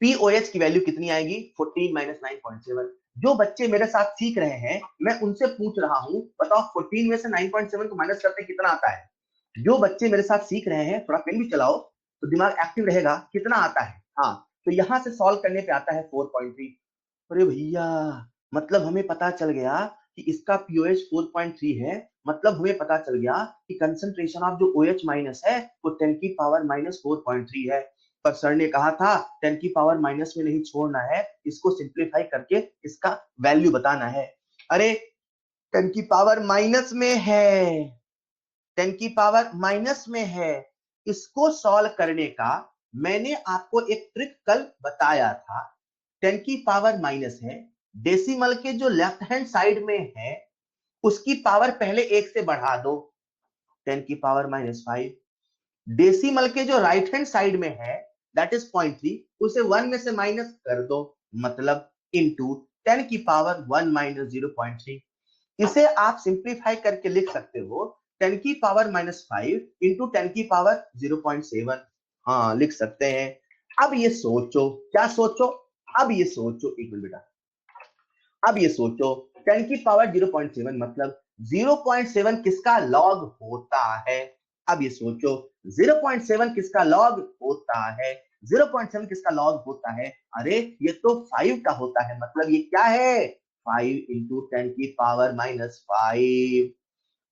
POH की वैल्यू कितनी आएगी 14 माइनस 9.7। जो बच्चे मेरे साथ सीख रहे हैं मैं उनसे पूछ रहा हूं, बताओ 14 में से 9.7 को माइनस करते कितना आता है। जो बच्चे मेरे साथ सीख रहे हैं थोड़ा पेन भी चलाओ तो दिमाग एक्टिव रहेगा, कितना आता है। हाँ, तो यहां से सॉल्व करने पे आता है 4.3। अरे भैया, मतलब हमें पता चल गया कि इसका पीओएच 4.3 है, मतलब हमें पता चल गया कि कंसंट्रेशन ऑफ जो OH माइनस है वो 10 की पावर माइनस 4.3 है। पर सर ने कहा था 10 की पावर माइनस में नहीं छोड़ना है, इसको सिंप्लीफाई करके इसका वैल्यू बताना है। अरे 10 की पावर माइनस में है, 10 की पावर माइनस में है, इसको सॉल्व करने का मैंने आपको एक ट्रिक कल बताया था। 10 की पावर माइनस है, डेसिमल के जो लेफ्ट हैंड साइड में है उसकी पावर पहले एक से बढ़ा दो, 10 की पावर -5। डेसिमल के जो राइट हैंड साइड में है दैट इज 0.3, उसे 1 में से माइनस कर दो, मतलब इनटू 10 की पावर 1 माइनस 0.3। इसे आप सिंप्लीफाई करके लिख सकते हो 10 की पावर -5 इंटू 10 की पावर 0.7। हाँ लिख सकते हैं। अब ये सोचो, क्या सोचो, अब ये सोचो, एक मिनट बेटा, अब ये सोचो 10 की पावर 0.7 मतलब 0.7 किसका लॉग होता है। अब ये सोचो 0.7 किसका लॉग होता है, 0.7 किसका लॉग होता है। अरे ये तो 5 का होता है, मतलब ये क्या है 5 इंटू 10 की पावर -5।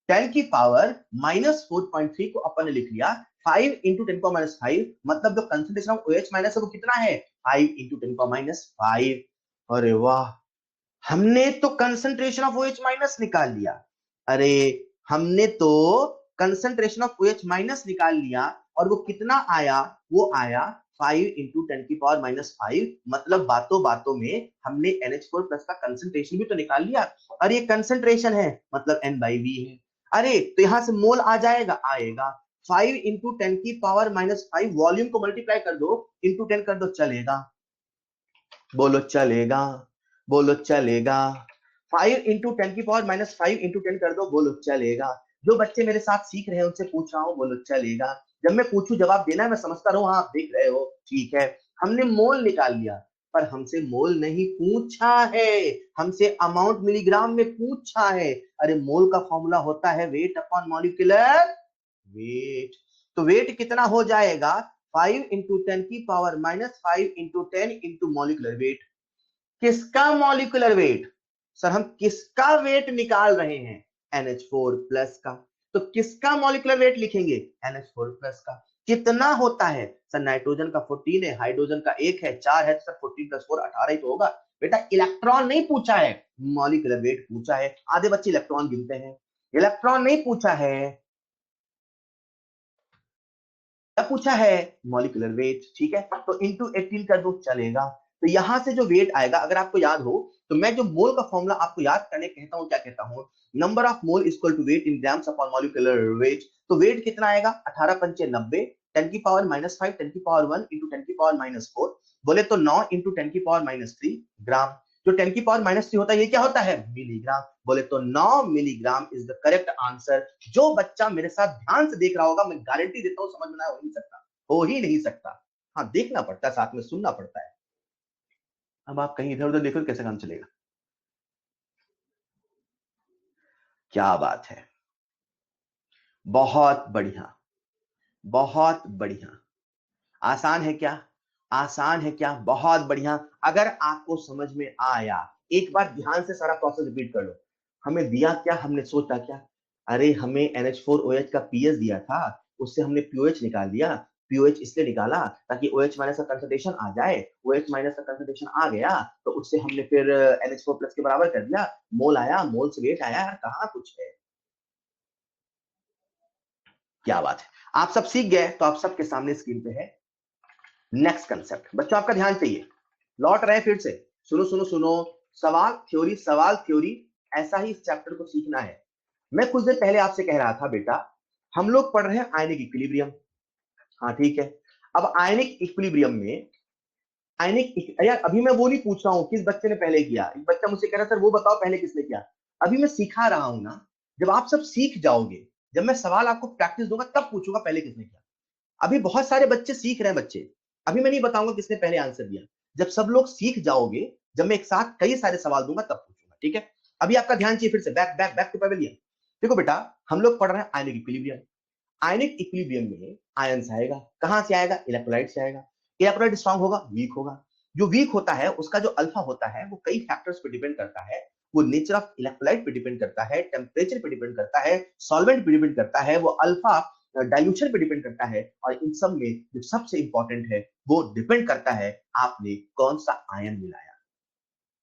10 की पावर -4.3 को अपन ने लिख लिया 5 इंटू 10 को -5, मतलब जो कंसंट्रेशन ऑफ OH माइनस है वो कितना है 5 इंटू 10 को -5। अरे वाह, हमने तो कंसंट्रेशन ऑफ OH माइनस निकाल लिया। अरे हमने तो कंसंट्रेशन ऑफ OH माइनस निकाल लिया और वो कितना आया, वो आया 5 इंटू 10 की पावर -5, मतलब बातों बातों में हमने NH4 प्लस का कंसंट्रेशन भी तो निकाल लिया। और ये कंसंट्रेशन है मतलब N/V है। अरे तो यहां से मोल आ जाएगा, आएगा 5 इंटू 10 की पावर -5, वॉल्यूम को मल्टीप्लाई कर दो, इंटू 10 कर दो, चलेगा, बोलो चलेगा, बोलो चलेगा। 5 इंटू 10 की पावर -5 इंटू 10 कर दो, बोलो चलेगा। जो बच्चे मेरे साथ सीख रहे हैं उनसे पूछ रहा हूं, बोलो चलेगा। जब मैं पूछूं जवाब देना है, मैं समझता रहूं, हाँ आप देख रहे हो, ठीक है। हमने मोल निकाल लिया, पर हमसे मोल नहीं पूछा है, हमसे अमाउंट मिलीग्राम में पूछा है। अरे मोल का फॉर्मूला होता है वेट अपॉन मॉलिक्यूलर वेट। तो वेट कितना हो जाएगा 5 इंटू 10 की power -5 into 10 into molecular weight. किसका मॉलिक्यूलर वेट, सर हम किसका वेट निकाल रहे हैं, NH4 प्लस का। तो किसका मॉलिक्यूलर वेट लिखेंगे, NH4 प्लस का। कितना होता है सर, नाइट्रोजन का 14 है, हाइड्रोजन का 1 है, 4 है, तो सर 14 + 4 18 ही तो होगा। बेटा इलेक्ट्रॉन नहीं पूछा है, मॉलिक्यूलर वेट पूछा है। आधे बच्चे इलेक्ट्रॉन गिनते हैं, इलेक्ट्रॉन नहीं पूछा है, क्या पूछा है, मॉलिक्यूलर वेट। ठीक है, तो इंटू 18 कर दो, चलेगा। तो यहां से जो वेट आएगा, अगर आपको याद हो तो मैं जो मोल का फॉर्मूला आपको याद करने कहता हूं, क्या कहता हूं, number of mole equal to weight in grams upon molecular weight. तो वेट कितना आएगा 18 पंचे 90, 10 की पावर -5 10 की पावर 1 इंटू 10 की पावर -4, बोले तो 9 इंटू 10 की पावर -3 ग्राम। जो 10 की पावर -3 होता है ये क्या होता है, मिलीग्राम, बोले तो 9 milligram is the correct answer. जो बच्चा मेरे साथ ध्यान से देख रहा होगा, मैं गारंटी देता हूं समझ में ना हो नहीं सकता, हो ही नहीं सकता। हाँ देखना पड़ता है, साथ में सुनना पड़ता है। अब आप कहीं इधर उधर देखो तो कैसे काम चलेगा। क्या बात है, बहुत बढ़िया, बहुत बढ़िया। आसान है क्या, आसान है क्या, बहुत बढ़िया। अगर आपको समझ में आया, एक बार ध्यान से सारा प्रोसेस रिपीट कर लो। हमें दिया क्या, हमने सोचा क्या, अरे हमें NH4OH का पीएच दिया था, उससे हमने पीओएच निकाल दिया। पीओएच इसलिए निकाला ताकि OH माइनस का कंसंट्रेशन आ जाए, OH माइनस का कंसंट्रेशन आ गया तो उससे हमने फिर NH4 प्लस के बराबर कर दिया, मोल आया, मोल से वेट आया, कहां कुछ है। क्या बात है, आप सब सीख गए, तो आप सबके सामने स्क्रीन पे है नेक्स्ट कंसेप्ट। बच्चों आपका ध्यान चाहिए, लौट रहे फिर से, सुनो सुनो सुनो, सवाल थ्योरी, सवाल थ्योरी, ऐसा ही इस चैप्टर को सीखना है। मैं कुछ देर पहले आपसे कह रहा था बेटा, हम लोग पढ़ रहे हैं आयनिक इक्विलिब्रियम। हाँ ठीक है, अब आयनिक इक्विलिब्रियम में यार अभी मैं वो नहीं पूछ रहा हूँ किस बच्चे ने पहले किया। एक बच्चा मुझसे कह रहा सर वो बताओ पहले किसने किया। अभी मैं सिखा रहा हूँ ना, जब आप सब सीख जाओगे, जब मैं सवाल आपको प्रैक्टिस दूंगा तब पूछूंगा पहले किसने किया। अभी बहुत सारे बच्चे सीख रहे हैं बच्चे, अभी मैं नहीं बताऊंगा किसने पहले आंसर दिया। जब सब लोग सीख जाओगे, जब मैं एक साथ कई सारे सवाल दूंगा तब पूछूंगा, ठीक है। अभी आपका ध्यान चाहिए फिर से, back back back to pavilion. देखो बेटा, हम लोग पढ़ रहे हैं आयनिक इक्विलिब्रियम। आयनिक इक्विलिब्रियम में आयंस आएगा, कहां से आएगा, इलेक्ट्रोलाइट से आएगा। इलेक्ट्रोलाइट स्ट्रांग होगा, वीक होगा। जो वीक होता है उसका जो अल्फा होता है वो कई फैक्टर्स पे डिपेंड करता है। वो नेचर ऑफ इलेक्ट्रोलाइट पे डिपेंड करता है, टेम्परेचर पे डिपेंड करता है, सॉल्वेंट पे डिपेंड करता है। वो अल्फा डाइल्यूशन पे डिपेंड करता है, और इन सब में जो सबसे इंपॉर्टेंट है वो डिपेंड करता है आपने कौन सा आयन मिलाया।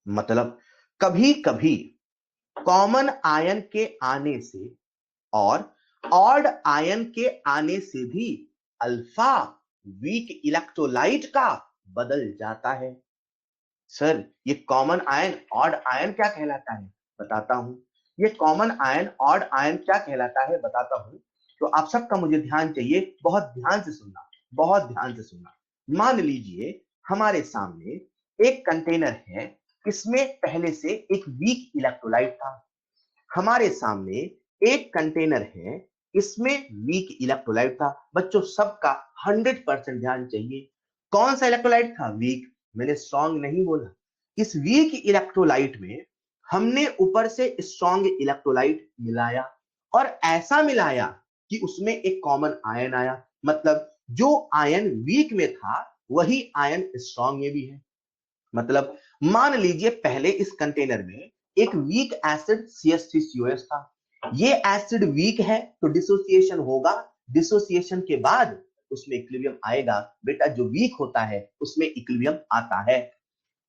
मतलब कभी कभी कॉमन आयन के आने से और ऑड आयन के आने से भी अल्फा वीक इलेक्ट्रोलाइट का बदल जाता है। सर ये कॉमन आयन ऑड आयन क्या कहलाता है, बताता हूं। ये कॉमन आयन ऑड आयन क्या कहलाता है बताता हूं। तो आप सबका मुझे ध्यान चाहिए, बहुत ध्यान से सुनना, बहुत ध्यान से सुनना। मान लीजिए हमारे सामने एक कंटेनर है, इसमें पहले से एक वीक इलेक्ट्रोलाइट था। हमारे सामने एक कंटेनर है, इसमें वीक इलेक्ट्रोलाइट था। बच्चों सबका 100% ध्यान चाहिए। कौन सा इलेक्ट्रोलाइट था? वीक। मैंने स्ट्रॉन्ग नहीं बोला। इस वीक इलेक्ट्रोलाइट में हमने ऊपर से स्ट्रॉन्ग इलेक्ट्रोलाइट मिलाया, और ऐसा मिलाया कि उसमें एक कॉमन आयन आया। मतलब जो आयन वीक में था वही आयन स्ट्रॉन्ग में भी है। मतलब मान लीजिए पहले इस कंटेनर में एक वीक एसिड CH3COS था। ये एसिड वीक है तो डिसोसिएशन होगा, डिसोसिएशन के बाद उसमें इक्विलिब्रियम आएगा। बेटा जो वीक होता है उसमें इक्विलिब्रियम आता है।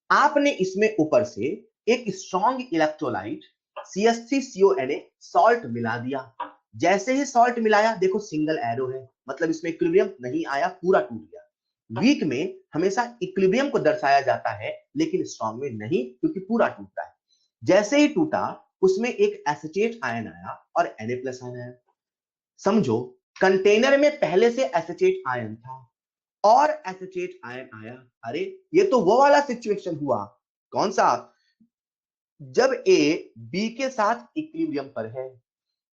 आपने इसमें ऊपर से एक स्ट्रॉन्ग इलेक्ट्रोलाइट CH3CONA सॉल्ट मिला दिया। जैसे ही सॉल्ट मिलाया, देखो सिंगल एरो है, मतलब इसमें इक्विलिब्रियम नहीं आया, पूरा टूट गया। वीक में हमेशा इक्विलिब्रियम को दर्शाया जाता है, लेकिन स्ट्रॉन्ग में नहीं, क्योंकि पूरा टूटता है। जैसे ही टूटा उसमें एक एसिटेट आयन आया और Na+ आयन आया। समझो कंटेनर में पहले से एसिटेट आयन था और एसिटेट आयन आया। अरे ये तो वो वाला सिचुएशन हुआ। कौन सा? जब A B के साथ इक्विलिब्रियम पर है,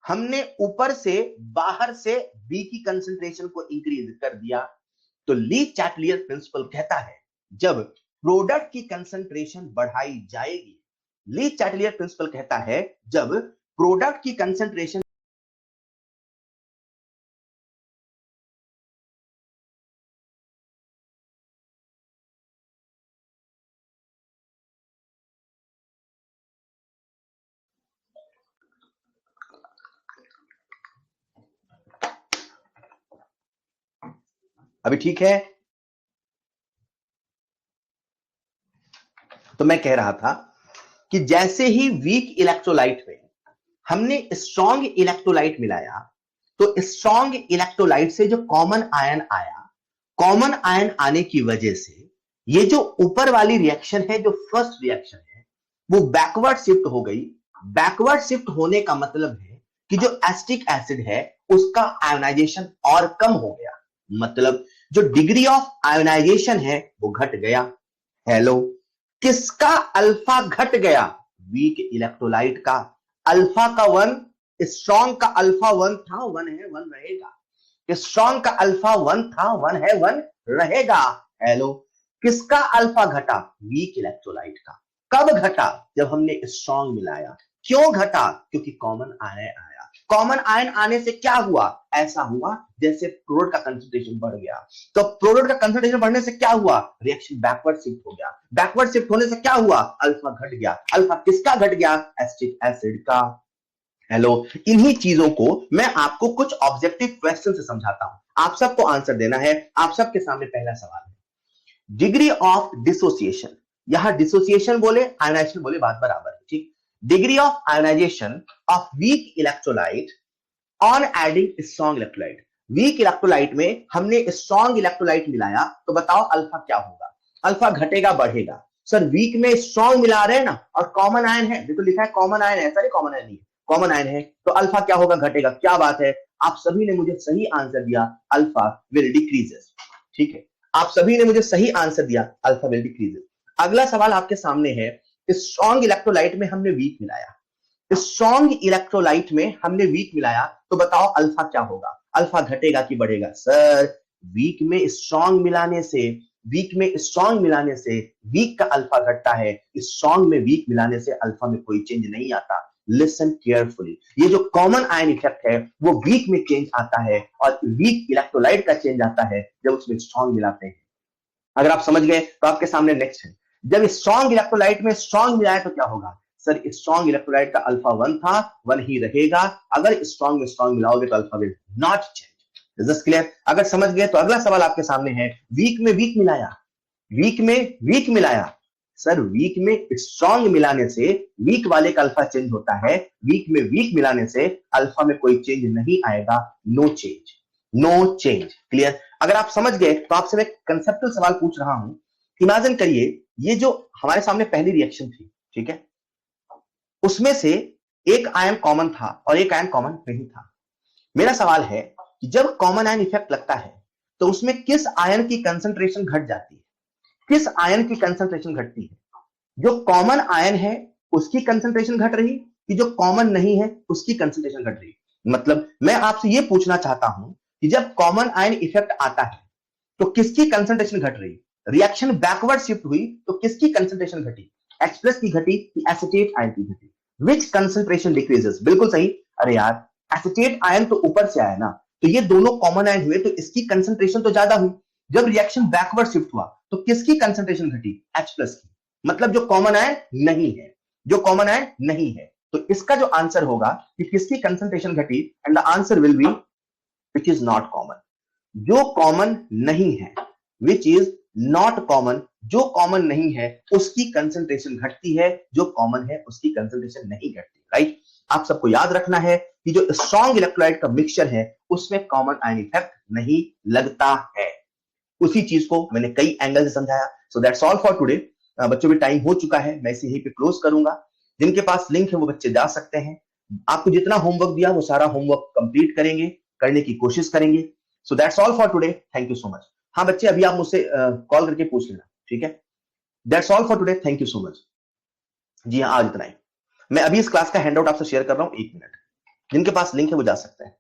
हमने ऊपर से बाहर से B की कंसंट्रेशन को इंक्रीज कर दिया। तो ली चैटलियर प्रिंसिपल कहता है जब प्रोडक्ट की कंसंट्रेशन बढ़ाई जाएगी, ली चैटलियर प्रिंसिपल कहता है जब प्रोडक्ट की कंसंट्रेशन। अभी ठीक है? तो मैं कह रहा था कि जैसे ही वीक इलेक्ट्रोलाइट में हमने स्ट्रॉन्ग इलेक्ट्रोलाइट मिलाया, तो स्ट्रॉन्ग इलेक्ट्रोलाइट से जो कॉमन आयन आया, कॉमन आयन आने की वजह से ये जो ऊपर वाली रिएक्शन है, जो फर्स्ट रिएक्शन है, वो बैकवर्ड शिफ्ट हो गई। बैकवर्ड शिफ्ट होने का मतलब है कि जो एसिटिक एसिड है उसका आयोनाइजेशन और कम हो गया। मतलब जो डिग्री ऑफ आयोनाइजेशन है वो घट गया। हेलो, किसका अल्फा घट गया? वीक इलेक्ट्रोलाइट का। अल्फा का 1, स्ट्रॉन्ग का अल्फा 1 था, 1 है, 1 रहेगा। स्ट्रॉन्ग का अल्फा 1 था, 1 है, 1 रहेगा। हेलो, किसका अल्फा घटा? वीक इलेक्ट्रोलाइट का। कब घटा? जब हमने स्ट्रॉन्ग मिलाया। क्यों घटा? क्योंकि कॉमन आयन आया। कॉमन आयन आने से क्या हुआ? ऐसा हुआ जैसे क्लोराइड का कंसंट्रेशन बढ़ गया। तो क्लोराइड का कंसंट्रेशन बढ़ने से क्या हुआ? रिएक्शन बैकवर्ड शिफ्ट हो गया। बैकवर्ड शिफ्ट होने से क्या हुआ? अल्फा घट गया। अल्फा किसका घट गया? एसिटिक एसिड का। हेलो, इन्हीं चीजों को मैं आपको कुछ ऑब्जेक्टिव क्वेश्चन से समझाता हूं। आप सबको आंसर देना है। आप सबके सामने पहला सवाल है, डिग्री ऑफ डिसोसिएशन। यहां डिसोसिएशन बोले आयनाइजेशन बोले बात बराबर है, ठीक। Degree of ionization of weak electrolyte on adding strong electrolyte. Weak electrolyte में हमने स्ट्रॉन्ग इलेक्ट्रोलाइट मिलाया, तो बताओ अल्फा क्या होगा? अल्फा घटेगा बढ़ेगा? सर वीक में स्ट्रॉन्ग मिला रहे हैं ना, और कॉमन आयन है, देखो लिखा है कॉमन आयन है, सर कॉमन आयन नहीं है, कॉमन आयन है, तो अल्फा क्या होगा? घटेगा। क्या बात है, आप सभी ने मुझे सही आंसर दिया, अल्फा विल डिक्रीजेस। ठीक है, आप सभी ने मुझे सही आंसर दिया, अल्फा विल डिक्रीजेस। अगला सवाल आपके सामने है, स्ट्रॉन्ग इलेक्ट्रोलाइट में हमने वीक मिलाया, स्ट्रॉन्ग इलेक्ट्रोलाइट में हमने वीक मिलाया, तो बताओ अल्फा क्या होगा? अल्फा घटेगा कि बढ़ेगा? सर वीक में स्ट्रॉन्ग मिलाने से, वीक में स्ट्रॉन्ग मिलाने से वीक का अल्फा घटता है, स्ट्रॉन्ग में वीक मिलाने से अल्फा में कोई चेंज नहीं आता। लिसन केयरफुली, ये जो कॉमन आयन इफेक्ट है वो वीक में चेंज आता है, और वीक इलेक्ट्रोलाइट का चेंज आता है जब उसमें स्ट्रॉन्ग मिलाते हैं। अगर आप समझ गए तो आपके सामने नेक्स्ट है, जब स्ट्रॉन्ग इलेक्ट्रोलाइट में स्ट्रॉन्ग मिलाए तो क्या होगा? सर स्ट्रॉन्ग इलेक्ट्रोलाइट का अल्फा 1 था, 1 ही रहेगा। अगर स्ट्रॉन्ग में स्ट्रॉन्ग मिलाओगे तो alpha will not change. Just clear? अगर समझ गए तो अगला सवाल आपके सामने है, वीक में वीक मिलाया, वीक में वीक मिलाया, सर वीक में स्ट्रॉन्ग मिलाने से वीक वाले का अल्फा चेंज होता है, वीक में वीक मिलाने से अल्फा में कोई चेंज नहीं आएगा, no change, no change. Clear? अगर आप समझ गए तो आपसे मैं कंसेप्चुअल सवाल पूछ रहा हूं, इमेजिन करिए ये जो हमारे सामने पहली रिएक्शन थी, ठीक है, उसमें से एक आयन कॉमन था और एक आयन कॉमन नहीं था। मेरा सवाल है कि जब कॉमन आयन इफेक्ट लगता है तो उसमें किस आयन की कंसंट्रेशन घट जाती है, किस आयन की कंसंट्रेशन घटती है? जो कॉमन आयन है उसकी कंसंट्रेशन घट रही कि जो कॉमन नहीं है उसकी कंसंट्रेशन घट रही? मतलब मैं आपसे यह पूछना चाहता हूं कि जब कॉमन आयन इफेक्ट आता है तो किसकी कंसंट्रेशन घट रही? रिएक्शन बैकवर्ड शिफ्ट हुई तो किसकी कंसंट्रेशन घटी? H प्लस की घटी कि एसिटेट आयन की घटी? विच कंसंट्रेशन डिक्रीजेस? बिल्कुल सही। अरे यार एसिटेट आयन तो ऊपर से आया ना, तो ये दोनों कॉमन आयन हुए तो इसकी कंसंट्रेशन तो ज्यादा हुई। जब रिएक्शन बैकवर्ड शिफ्ट हुआ तो किसकी कंसंट्रेशन घटी? H प्लस की, मतलब जो कॉमन आयन नहीं है, जो कॉमन आयन नहीं है। तो इसका जो आंसर होगा कि किसकी कंसंट्रेशन घटी, and the answer will be which is not common, जो कॉमन नहीं है, विच इज नॉट कॉमन, जो कॉमन नहीं है उसकी कंसंट्रेशन घटती है, जो कॉमन है उसकी कंसंट्रेशन नहीं घटती। राइट? आप सबको याद रखना है कि जो स्ट्रॉन्ग इलेक्ट्रोलाइट का मिक्सचर है उसमें कॉमन आयन इफेक्ट नहीं लगता है। उसी चीज को मैंने कई एंगल से समझाया। So that's all for today. बच्चों भी टाइम हो चुका है, मैं इसे यहीं पे क्लोज करूंगा। जिनके पास लिंक है वो बच्चे जा सकते हैं। आपको जितना होमवर्क दिया वो सारा होमवर्क कंप्लीट करेंगे, करने की कोशिश करेंगे। So that's all for today, thank you so much. हाँ बच्चे अभी आप मुझसे कॉल करके पूछ लेना, ठीक है? That's all for today, thank you so much. जी हाँ, आज इतना ही। मैं अभी इस क्लास का हैंडआउट आपसे शेयर कर रहा हूं, 1 मिनट। जिनके पास लिंक है वो जा सकते हैं।